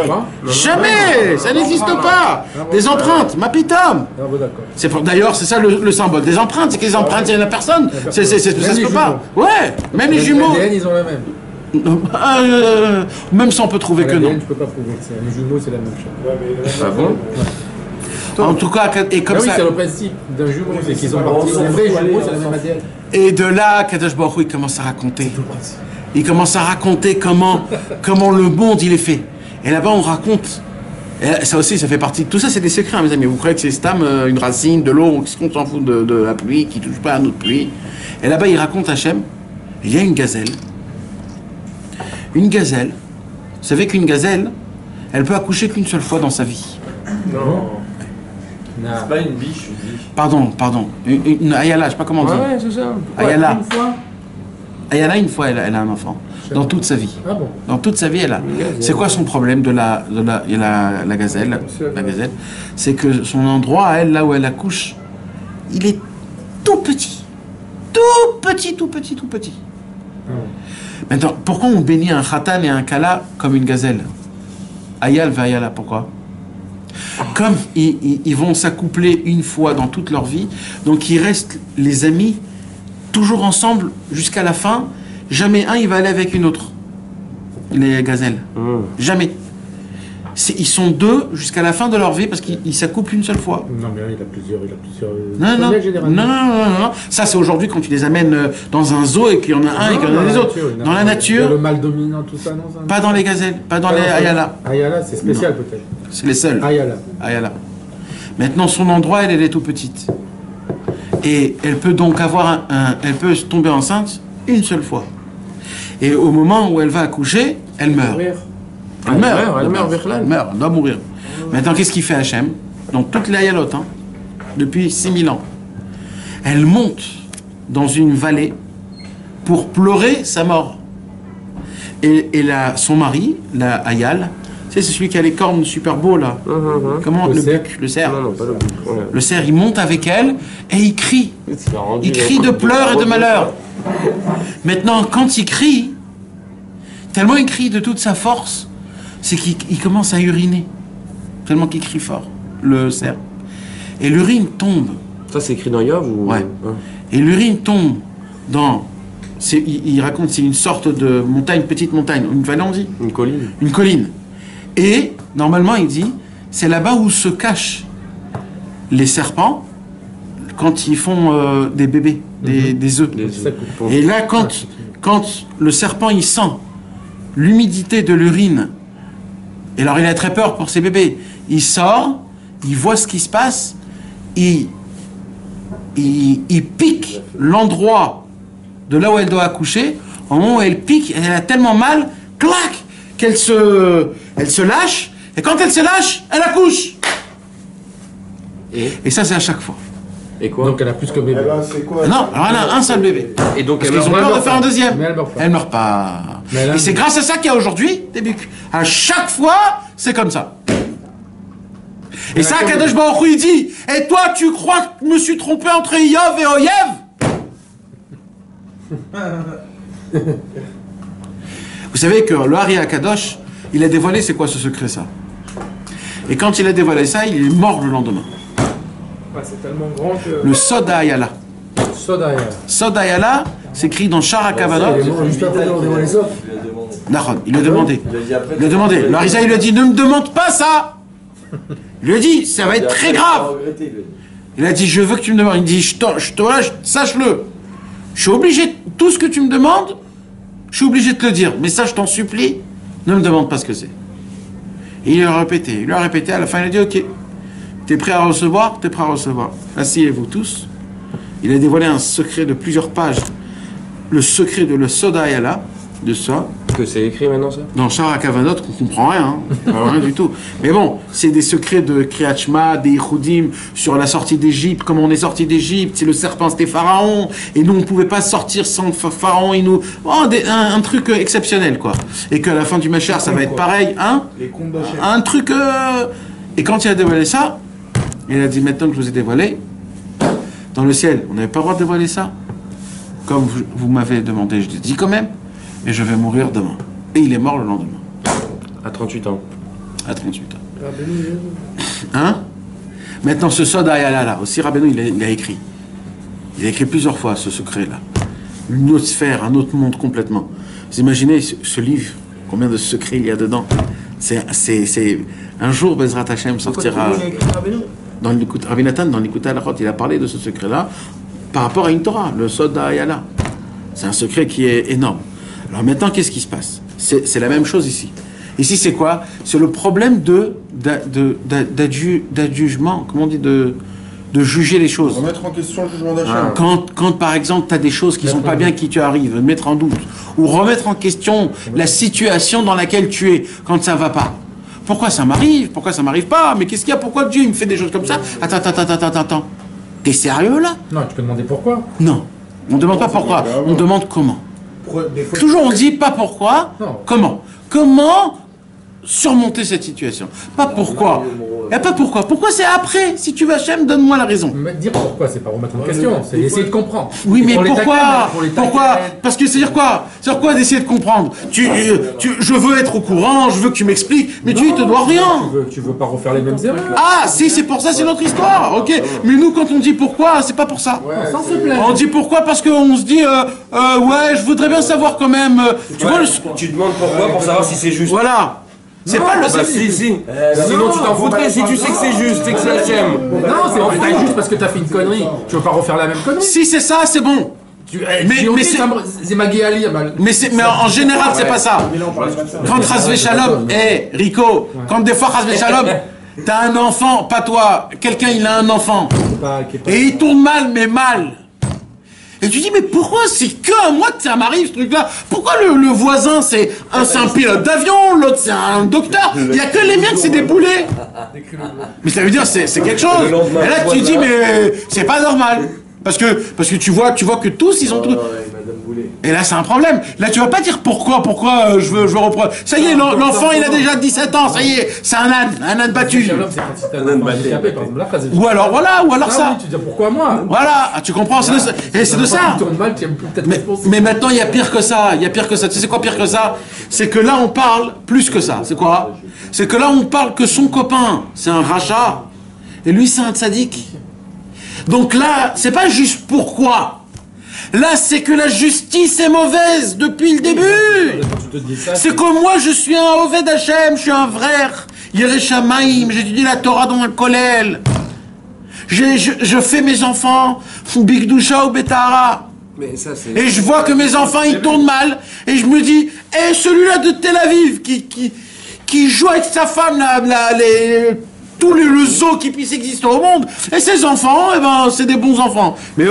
Jamais, ça n'existe pas. Des empreintes, ma putain. D'ailleurs, c'est ça le symbole des empreintes, c'est que les empreintes, il n'y en a personne. Ça se peut pas. Ouais, même les jumeaux. Ils ont la même. Même ça, on peut trouver que non. Tu peux pas prouver que c'est un jumeau, c'est la même chose. Ah bon? En tout cas, et comme oui, ça. c'est le principe d'un jumeau, c'est qu'ils ont parti. Les vrais jumeaux, c'est la même ADN. Et de là, Kadosh Baruch Hu, il commence à raconter. Il commence à raconter comment le monde il est fait. Et là-bas, on raconte. Et ça aussi, ça fait partie de tout ça, c'est des secrets, hein, mes amis. Vous croyez que c'est stam, une racine, de l'eau, qu'est-ce qu'on s'en fout de la pluie, qui touche pas à notre pluie. Et là-bas, il raconte Hachem, il y a une gazelle. Une gazelle. Vous savez qu'une gazelle, elle peut accoucher qu'une seule fois dans sa vie. Non. C'est pas une biche, une biche. Pardon. Une ayala, je sais pas comment dire. Ouais, c'est ça. Ayala. Une fois. Ayala, une fois, elle a un enfant. Dans toute sa vie. Ah bon? Dans toute sa vie, elle a. C'est quoi son problème de la gazelle? La gazelle, c'est que son endroit, à elle, là où elle accouche, il est tout petit. Tout petit. Maintenant, pourquoi on bénit un khatan et un kala comme une gazelle? Ayal va ayala, pourquoi? Comme ils vont s'accoupler une fois dans toute leur vie, donc ils restent les amis toujours ensemble jusqu'à la fin. Jamais un il va aller avec une autre. Les gazelles. Jamais. Ils sont deux jusqu'à la fin de leur vie parce qu'ils s'accouplent une seule fois. Non, mais il a plusieurs. Non. Ça, c'est aujourd'hui quand tu les amènes dans un zoo et qu'il y en a un et qu'il y en a des autres. Dans la nature. Le mâle dominant, tout ça, non? Pas dans les gazelles, pas dans les ayala. Ayala, c'est spécial peut-être. C'est les seuls. Ayala. Maintenant, son endroit, elle est tout petite. Et elle peut donc avoir elle peut tomber enceinte une seule fois. Et au moment où elle va accoucher, elle meurt. Elle meurt, elle doit mourir. Maintenant, qu'est-ce qu'il fait Hachem? Dans toutes les ayalotes, depuis 6000 ans. Elle monte dans une vallée pour pleurer sa mort. Et son mari, la Ayal, c'est celui qui a les cornes super beaux là. Comment le cerf. Le cerf. Non, pas le buc. Ouais. Le cerf, il monte avec elle et il crie. Il crie de pleurs et de malheur. Maintenant, quand il crie, tellement il crie de toute sa force, c'est qu'il commence à uriner. Tellement qu'il crie fort, le cerf. Et l'urine tombe. Ça, c'est écrit dans Yov ou... Ouais. Et l'urine tombe dans... Il raconte, c'est une sorte de montagne, petite montagne. Une vallée, on dit? Une colline. Une colline. Et, normalement, il dit, c'est là-bas où se cachent les serpents quand ils font des bébés, des œufs. Et là, quand le serpent, il sent l'humidité de l'urine, et alors il a très peur pour ses bébés, il sort, il voit ce qui se passe, il pique l'endroit de là où elle doit accoucher. Au moment où elle pique, elle a tellement mal, clac, qu'elle se lâche, et quand elle se lâche, elle accouche. Et ça, c'est à chaque fois. Et quoi? Donc elle a plus que bébé. C'est quoi? Non, alors elle a un seul bébé. Et donc Parce qu'ils ont peur de faire un deuxième. Mais elle meurt pas. Elle meurt pas. Et c'est grâce à ça qu'il y a aujourd'hui des bucs. À chaque fois, c'est comme ça. Et ça, Kadosh Baruch Hu, il dit, et toi, tu crois que je me suis trompé entre Yov et Oyev? Vous savez que le Hari Akadosh, il a dévoilé, c'est quoi ce secret, ça? Et quand il a dévoilé ça, il est mort le lendemain. Ouais, c'est tellement grand que... Le Sod Ayala. Soda. Sod Ayala, c'est écrit dans Shara Kavanot. Juste après, on dévoile les offres. Nahon, il lui a demandé. Il a demandé. Le Harisa, il lui a dit, ne me demande pas ça. Il lui a dit, ça va être très grave. Il a dit, je veux que tu me demandes. Il dit, sache-le. Je suis obligé, tout ce que tu me demandes, je suis obligé de te le dire. Mais ça, je t'en supplie, ne me demande pas ce que c'est. Et il lui a répété. À la fin, il a dit, ok, t'es prêt à recevoir? T'es prêt à recevoir. Asseyez-vous tous. Il a dévoilé un secret de plusieurs pages. Le secret de le Soda Ayala, de ça. Que c'est écrit maintenant, ça? Dans Shara Kavanot, qu'on comprend rien, rien du tout. Mais bon, c'est des secrets de Kriyat Shema, des Yehudim, sur la sortie d'Égypte, comment on est sorti d'Égypte, c'est le serpent, c'était Pharaon, et nous on ne pouvait pas sortir sans Pharaon, et nous... un truc exceptionnel, quoi. Et qu'à la fin du Machar, ça va être pareil, hein? Les contes d'Hachem. Un truc... Et quand il a dévoilé ça, il a dit, maintenant que je vous ai dévoilé, dans le ciel, on n'avait pas le droit de dévoiler ça. Comme vous m'avez demandé, je l'ai dit quand même, et je vais mourir demain. Et il est mort le lendemain. À 38 ans. À 38 ans. Hein? Maintenant, ce Soda Ayala là, aussi Rabbeinu, il a écrit. Il a écrit plusieurs fois ce secret-là. une autre sphère, un autre monde complètement. Vous imaginez ce livre, combien de secrets il y a dedans. C'est un jour, Bezrat Hashem sortira dans Rabbi Nathan, dans l'Ikouta Halachot, il a parlé de ce secret-là par rapport à une Torah, le Sod d'Ayala. C'est un secret qui est énorme. Alors maintenant, qu'est-ce qui se passe? C'est la même chose ici. Ici, c'est quoi? C'est le problème d'adjugement, comment on dit, de juger les choses. Remettre en question le jugement d'Hachem. Quand, par exemple, tu as des choses qui sont pas bien, qui te arrivent, mettre en doute, ou remettre en question la situation dans laquelle tu es, quand ça va pas. Pourquoi ça m'arrive? Pourquoi ça m'arrive pas? Mais qu'est-ce qu'il y a? Pourquoi Dieu il me fait des choses comme ça? Attends. T'es sérieux là? Non, tu peux demander pourquoi. Non. On ne demande pas pourquoi, on demande comment. Toujours on dit pas pourquoi, comment. Comment surmonter cette situation? Pas pourquoi. Et pas pourquoi. Pourquoi c'est après? Si tu veux Hachem, donne-moi la raison. Mais dire pourquoi, c'est pas remettre en question, c'est essayer de comprendre. Oui, mais pourquoi? Pourquoi? Parce que c'est-à-dire quoi? C'est-à-dire quoi d'essayer de comprendre? Je veux être au courant, je veux que tu m'expliques, mais tu te dois rien. Tu veux pas refaire les mêmes erreurs? Ah, si, c'est pour ça, c'est notre histoire, ok. Mais nous, quand on dit pourquoi, c'est pas pour ça. Sans se plaindre. On dit pourquoi parce qu'on se dit, ouais, je voudrais bien savoir quand même. Tu vois, tu demandes pourquoi pour savoir si c'est juste. Voilà. C'est pas le. Bah si. Sinon tu t'en foutrais si tu sais que c'est juste, c'est que c'est Hachem. Non, c'est pas juste parce que t'as fait une connerie. Tu veux pas refaire la même connerie? Si c'est ça, c'est bon. Mais c'est Magui Ali. Mais en général, c'est pas ça. Quand Chasvé Shalom, Rico, quand des fois Chasvé Shalom, t'as un enfant, pas toi, quelqu'un il a un enfant, et il tourne mal, mais mal. Et tu dis, mais pourquoi c'est que à moi que ça m'arrive ce truc-là? Pourquoi le voisin c'est un pilote d'avion, l'autre c'est un docteur? Il n'y a que les miens que c'est des poulets. Mais ça veut dire c'est quelque chose. Et là tu dis, mais c'est pas normal. Parce que tu vois que tous ils ont tout. Et là c'est un problème. Là tu vas pas dire pourquoi je veux reprendre. Ça y est, l'enfant il a déjà 17 ans, ça y est, c'est un âne battu. Ou alors ça. Tu dis pourquoi moi? Voilà, tu comprends, c'est de ça. Mais maintenant il y a pire que ça, Tu sais c'est quoi pire que ça? C'est que là on parle plus que ça. C'est quoi? C'est que là on parle que son copain, c'est un rachat, et lui c'est un tzaddik. Donc là, c'est pas juste pourquoi. Là, c'est que la justice est mauvaise depuis le début. C'est que moi, je suis un Oved Hashem, je suis un frère. Yerei Shamayim, j'étudie la Torah dans un kollel. Je fais mes enfants Bigdusha ou Betara. Et je vois que mes enfants, ils tournent mal. Et je me dis, celui-là de Tel Aviv, qui joue avec sa femme, tous le zoo qui puisse exister au monde, et ses enfants, c'est des bons enfants. Mais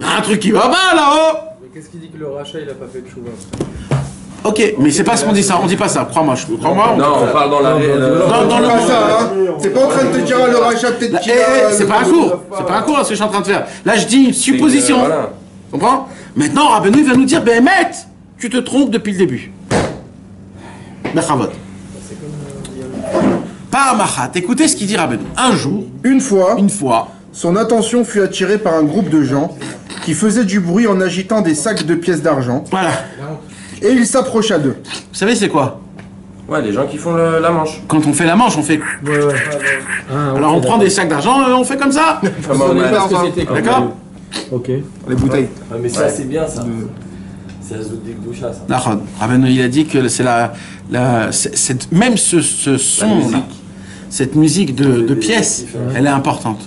un truc qui va pas là-haut. Mais qu'est-ce qui dit que le rachat il a pas fait de chouva? Ok, mais c'est pas ce qu'on dit ça, on dit pas ça, crois-moi. Non, on parle dans la. Dans le ça, hein. C'est pas en train de te dire le rachat peut-être qu'il a. C'est pas un cours, ce que je suis en train de faire. Là je dis une supposition. Voilà. Tu comprends? Maintenant, Rabbeinu il va nous dire, Béhémet, tu te trompes depuis le début. Bechavot. Par Machat, écoutez ce qu'il dit Rabbeinu. Un jour, Une fois, son attention fut attirée par un groupe de gens qui faisaient du bruit en agitant des sacs de pièces d'argent. Voilà. Et il s'approcha d'eux. Vous savez c'est quoi? Ouais, les gens qui font la manche. Quand on fait la manche, on fait... Alors on prend des sacs d'argent et on fait comme ça. D'accord? Ok. Les bouteilles. Ah, mais ça, c'est bien, ça. C'est Azodik Doucha, ça. Rabbeinu, il a dit que c'est même ce son, cette musique de pièces, elle est importante.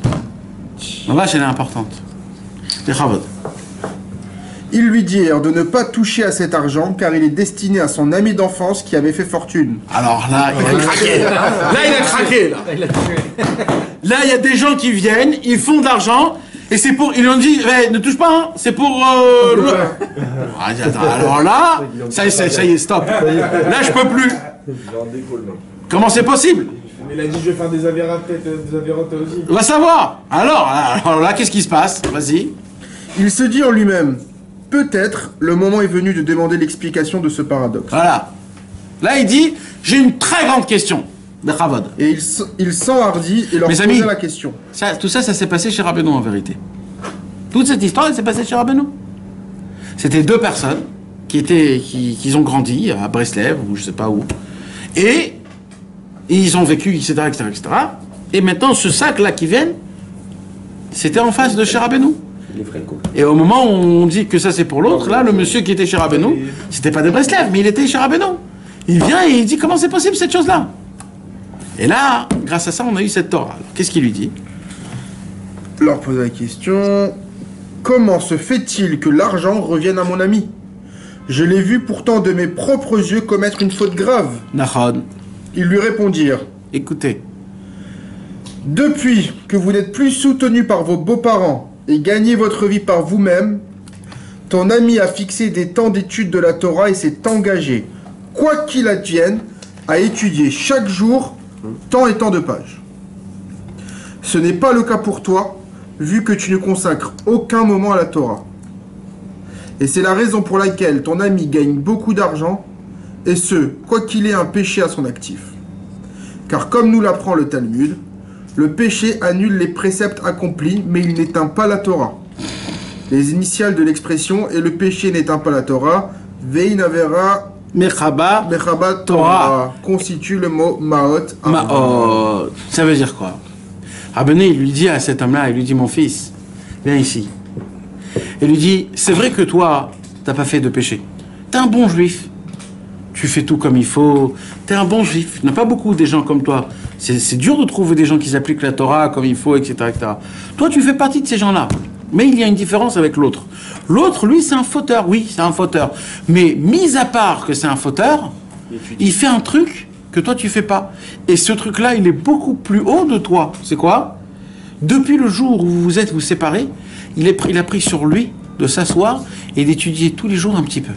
En vache, elle est importante. Ils lui dirent de ne pas toucher à cet argent car il est destiné à son ami d'enfance qui avait fait fortune. Alors là, il a craqué. Là, il y a des gens qui viennent, ils font de l'argent, et c'est pour... Ils lui ont dit, ne touche pas, hein, c'est pour... Alors là, ça y est, stop. Là, je peux plus. Comment c'est possible? Il a dit je vais faire des avérates aussi. On va savoir. Alors là, qu'est-ce qui se passe? Vas-y. Il se dit en lui-même, peut-être le moment est venu de demander l'explication de ce paradoxe. Voilà. Là, il dit, j'ai une très grande question. Et il s'enhardit et leur posa la question. Tout ça s'est passé chez Rabbeinu en vérité. Toute cette histoire, elle s'est passée chez Rabbeinu. C'était deux personnes qui ont grandi à Breslev ou je sais pas où. Et ils ont vécu, etc., etc., etc. Et maintenant, ce sac-là qui vient, c'était en face de chez Rabbeinu. Les vrais couples. Et au moment où on dit que ça c'est pour l'autre, là, le monsieur qui était chez Rabbeinu, c'était pas de Breslev, mais il était chez Rabbeinu. Il vient et il dit comment c'est possible cette chose-là. Et là, grâce à ça, on a eu cette Torah. Alors, qu'est-ce qu'il lui dit? Leur pose la question. Comment se fait-il que l'argent revienne à mon ami? Je l'ai vu pourtant de mes propres yeux commettre une faute grave. Nahon. Ils lui répondirent. Écoutez. Depuis que vous n'êtes plus soutenu par vos beaux-parents et gagnez votre vie par vous-même, ton ami a fixé des temps d'étude de la Torah et s'est engagé, quoi qu'il advienne, à étudier chaque jour tant et tant de pages. Ce n'est pas le cas pour toi, vu que tu ne consacres aucun moment à la Torah. Et c'est la raison pour laquelle ton ami gagne beaucoup d'argent, et ce, quoi qu'il ait un péché à son actif. Car comme nous l'apprend le Talmud, le péché annule les préceptes accomplis, mais il n'éteint pas la Torah. Les initiales de l'expression « et le péché n'éteint pas la Torah » Vein Avera Mechaba Torah constitue le mot Maot. Maot. Ça veut dire quoi? Rabbeinu, il lui dit à cet homme-là, il lui dit, mon fils, viens ici. Il lui dit, c'est vrai que toi, t'as pas fait de péché. T'es un bon juif. Tu fais tout comme il faut. T'es un bon juif. Il n'y en a pas beaucoup des gens comme toi. C'est dur de trouver des gens qui appliquent la Torah comme il faut, etc., etc. Toi, tu fais partie de ces gens-là. Mais il y a une différence avec l'autre. L'autre, lui, c'est un fauteur. Oui, c'est un fauteur. Mais mis à part que c'est un fauteur, il fait un truc que toi, tu fais pas. Et ce truc-là, il est beaucoup plus haut de toi. C'est quoi? Depuis le jour où vous êtes vous séparés, il a pris sur lui de s'asseoir et d'étudier tous les jours un petit peu.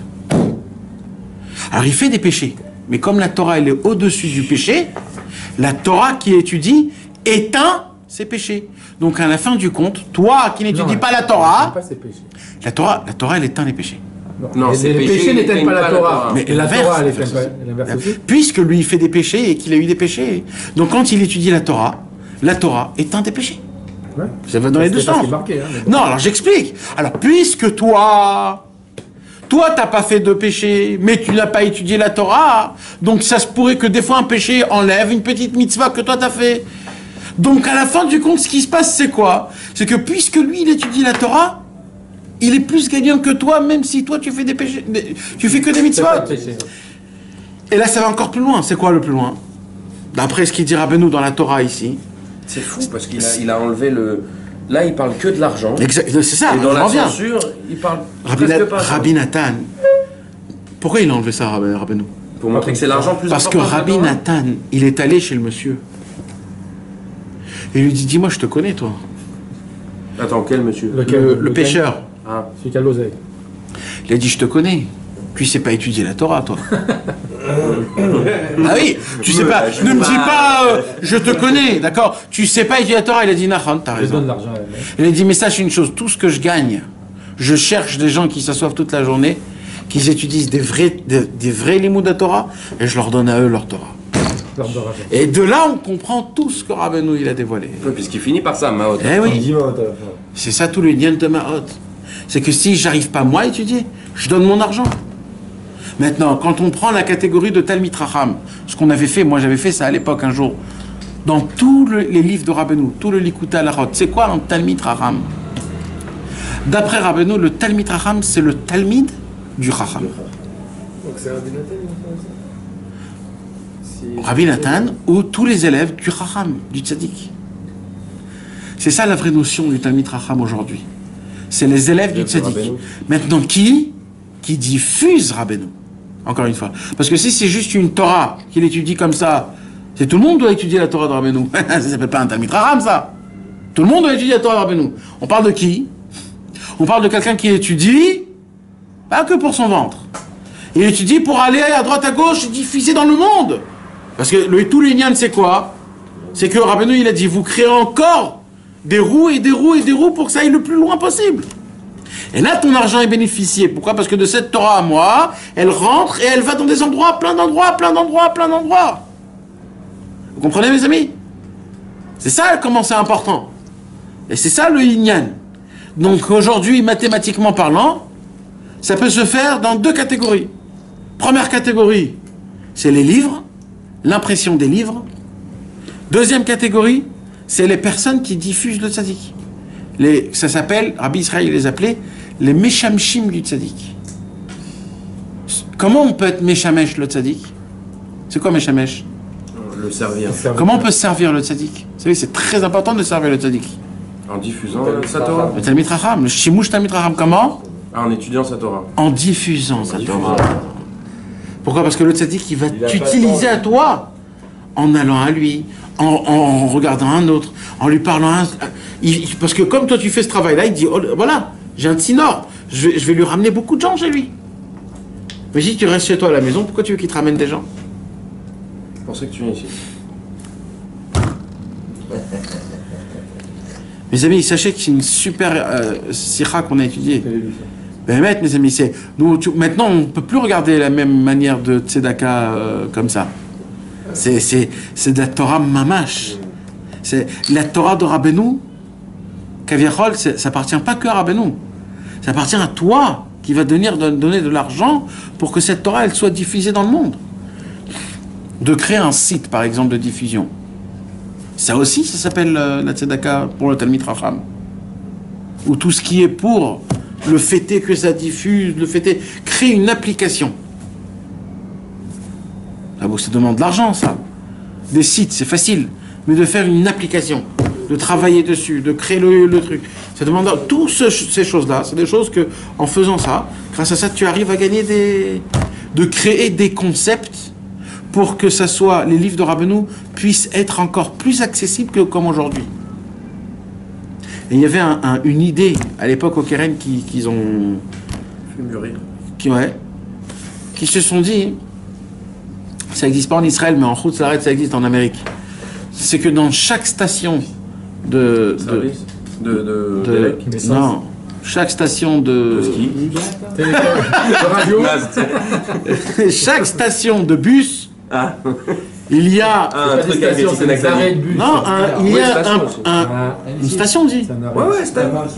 Alors, il fait des péchés. Mais comme la Torah, elle est au-dessus du péché, la Torah qui étudie éteint ses péchés. Donc, à la fin du compte, toi qui n'étudies pas la Torah, la Torah, elle éteint les péchés. Non, les péchés n'éteignent pas la Torah. Mais la l'inverse, Torah, elle éteint pas l'inverse aussi. Puisque lui, il fait des péchés et qu'il a eu des péchés. Donc, quand il étudie la Torah éteint des péchés. Ouais. Ça va dans les deux sens. Marqué, hein, non, alors j'explique. Alors, puisque toi, t'as pas fait de péché, mais tu n'as pas étudié la Torah, donc ça se pourrait que des fois un péché enlève une petite mitzvah que toi t'as fait. Donc à la fin du compte, ce qui se passe, c'est quoi? C'est que puisque lui, il étudie la Torah, il est plus gagnant que toi, même si toi tu fais des péchés, tu fais que des mitzvahs. Et là, ça va encore plus loin. C'est quoi le plus loin? D'après ce qu'il dit Rabbeinu dans la Torah ici. C'est fou parce qu'il a enlevé le. Là, il parle que de l'argent. C'est ça. Et dans la censure, il parle presque pas. Rabbi Nathan. Pourquoi il a enlevé ça, Rabbeinu? Pour montrer que c'est l'argent plus important. Parce que Rabbi Nathan, il est allé chez le monsieur. Et il lui dit, dis-moi, je te connais, toi. Attends, quel monsieur? Le pêcheur. Ah. Celui qui a l'oseille. Il a dit, je te connais. Tu sais pas étudier la Torah, toi. Ah oui, tu sais pas. Ne me dis pas, je te connais, d'accord? Tu sais pas étudier la Torah. Il a dit, Nahon, t'as raison. Il a dit, mais sache une chose, tout ce que je gagne, je cherche des gens qui s'assoivent toute la journée, qui étudient des vrais limouds de la Torah, et je leur donne à eux leur Torah. Et de là, on comprend tout ce que Rabbeinu il a dévoilé. Oui, puisqu'il finit par ça, Maot. Eh oui. C'est ça tout le lien de Maot. C'est que si j'arrive pas moi à étudier, je donne mon argent. Maintenant, quand on prend la catégorie de Talmid Racham, ce qu'on avait fait, moi j'avais fait ça à l'époque un jour, dans tous les livres de Rabbeinu, tout le Likutei Halachot, c'est quoi un Talmid Racham? D'après Rabbeinu, le Talmid Racham, c'est le Talmid du Racham. Donc c'est Rabbi Nathan, Rabbi Nathan ou tous les élèves du Racham, du Tzadik. C'est ça la vraie notion du Talmid Racham aujourd'hui. C'est les élèves du Tzadik. Maintenant, qui diffuse Rabbeinu? Encore une fois. Parce que si c'est juste une Torah qu'il étudie comme ça, c'est tout le monde doit étudier la Torah de Rabbeinu. Ça s'appelle pas un Talmid Racham, ça. Tout le monde doit étudier la Torah de Rabbeinu. On parle de qui? On parle de quelqu'un qui étudie, pas que pour son ventre. Il étudie pour aller à droite à gauche et diffuser dans le monde. Parce que tout l'Inyan, c'est quoi? C'est que Rabbeinu, il a dit, vous créez encore des roues et des roues et des roues pour que ça aille le plus loin possible. Et là, ton argent est bénéficié. Pourquoi? Parce que de cette Torah à moi, elle rentre et elle va dans des endroits, plein d'endroits, plein d'endroits, plein d'endroits. Vous comprenez, mes amis? C'est ça comment c'est important. Et c'est ça le Inyan. Donc aujourd'hui, mathématiquement parlant, ça peut se faire dans deux catégories. Première catégorie, c'est les livres, l'impression des livres. Deuxième catégorie, c'est les personnes qui diffusent le tzaddik. Ça s'appelle, Rabbi Israël les appelait les Meshamshim du tzaddik. Comment on peut être Meshamesh le tzaddik? C'est quoi Meshamesh? Le servir. Comment on peut servir le tzaddik? Vous savez, c'est très important de servir le tzaddik. En diffusant sa Torah. Le Talmid Chacham, le Shimush Talmid Chacham, comment? En étudiant sa Torah. En diffusant sa Torah. Pourquoi? Parce que le tzaddik, il va t'utiliser à toi, en allant à lui, en regardant un autre, en lui parlant à un... Parce que comme toi tu fais ce travail-là, il dit, oh, voilà, j'ai un tsinor, je vais lui ramener beaucoup de gens chez lui. Mais si tu restes chez toi à la maison, pourquoi tu veux qu'il te ramène des gens? C'est pour ça que tu viens ici. Mes amis, sachez que c'est une super sikha qu'on a étudiée. Ben, mes amis, maintenant on ne peut plus regarder la même manière de tzedaka comme ça. C'est de la Torah mamash. C'est la Torah de Rabbeinu. Kaviachol, ça appartient pas que à Rabbeinu. Ça appartient à toi qui va donner de l'argent pour que cette Torah elle soit diffusée dans le monde. De créer un site, par exemple, de diffusion. Ça aussi, ça s'appelle la tzedaka pour le Talmid Chacham. Ou tout ce qui est pour le fêter que ça diffuse, le fêter, créer une application. Ah bon, ça demande de l'argent, ça. Des sites, c'est facile. Mais de faire une application, de travailler dessus, de créer le truc, ça demande... Toutes ces choses-là, c'est des choses que, en faisant ça, grâce à ça, tu arrives à gagner de créer des concepts pour que ça soit, les livres de Rabbeinu puissent être encore plus accessibles que comme aujourd'hui. Et il y avait une idée, à l'époque au Keren, qu'ils ont... Fait mûrir. Qui se sont dit... Ça n'existe pas en Israël, mais en Chutz La'aretz, ça existe en Amérique. C'est que dans chaque station de non, chaque station de ski, chaque station de bus, il y a un truc avec non, il y a une station, dit. Ouais,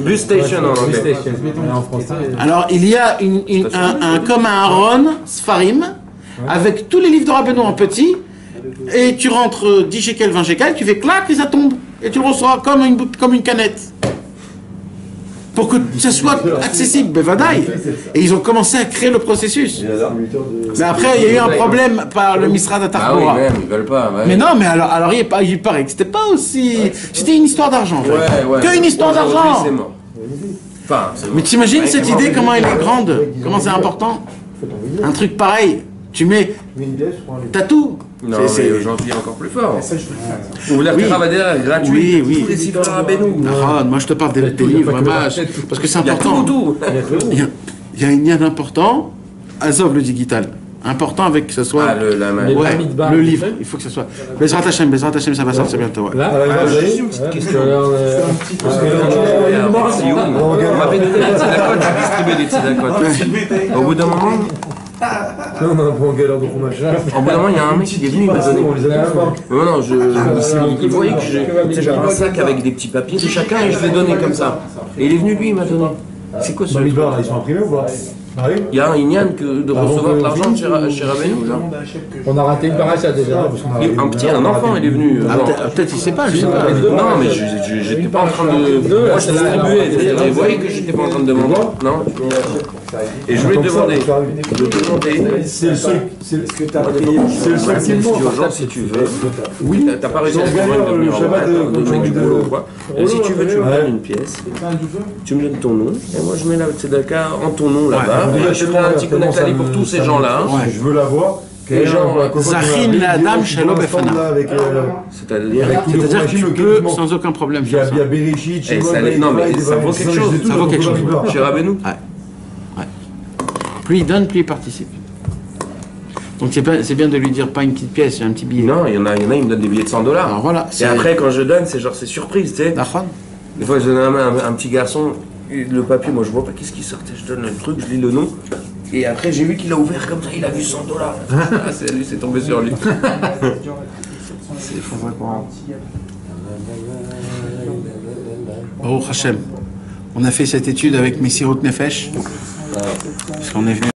bus station en anglais. Alors il y a comme un Aaron Sfarim avec tous les livres de Rabbeinu en petit. Et tu rentres 10 shekels, 20 shekels, tu fais clac et ça tombe. Et tu le reçois comme une canette. Pour que ça soit accessible, bevadaï. Et ils ont commencé à créer le processus. Mais après, il y a eu un problème par le Misrad Atarbora. Ah oui, même, ils veulent pas. Ouais. Mais non, mais alors il paraît que c'était pas aussi... C'était une histoire d'argent, en fait. Ouais. Que une histoire d'argent. C'est mort. Enfin, c'est mort. Mais t'imagines cette idée, comment elle est grande, comment c'est important. Un truc pareil, tu mets... T'as tout. Non, mais aujourd'hui encore plus fort. Vous voulez faire Rabadera gratuit? Oui. Tous les sites de Rabbeinu. Moi je te parle des livres, parce que c'est important. Il y a une lien important. Azov le digital. Important avec que ce soit le livre. Il faut que ce soit. Bezrat Hashem, ça va sortir bientôt. Juste une petite question. On m'avait donné la tzedakot, j'ai distribué des tzedakot. Au bout d'un moment. On a un peu en galère de fromage. Au bout d'un moment, il y a un mec qui est venu, il m'a donné. Il voyait que j'avais un sac avec des petits papiers de chacun et je l'ai donné comme ça. Et il est venu, lui, il m'a donné. C'est quoi ce truc? Ils sont imprimés ou pas? Il y a un Inyan de recevoir de l'argent chez Rabbeinu, là. On a raté une paracha déjà. Un enfant, il est venu. Peut-être il sait pas, je sais pas. Non, mais j'étais pas en train de... Moi, je distribuais. Vous voyez que j'étais pas en train de demander? Non. Et je voulais demander. C'est le seul. C'est le seul qui me manque. Si tu veux. Oui. T'as pas réussi à se le Shabbat de boulot, quoi. Si tu veux, tu me donnes une pièce. Tu me donnes ton nom. Et moi, je mets la tzedaka en ton nom là-bas. Je fais un petit connectali pour tous ces gens-là. Je veux la voir. Les gens, Zachin la dame Shalom Befana. c'est-à-dire que tu peux sans aucun problème faire ça. Il y a Bereshit, non, mais ça vaut quelque chose. Ça vaut quelque chose. Chez Rabbeinu. Plus il donne, plus il participe. Donc c'est bien de lui dire pas une petite pièce, un petit billet. Non, il y en a, ils me donnent des billets de 100 $. Alors voilà. Et après, quand je donne, c'est surprise, tu sais. Des fois, je donne un petit garçon, le papier, moi je vois pas qu'est-ce qui sortait. Je donne le truc, je lis le nom. Et après, j'ai vu qu'il a ouvert comme ça, il a vu 100 $. Lui, c'est tombé sur lui. C'est fou, vraiment. Baruch Hashem. On a fait cette étude avec Messirut Nefesh. Parce qu'on est venu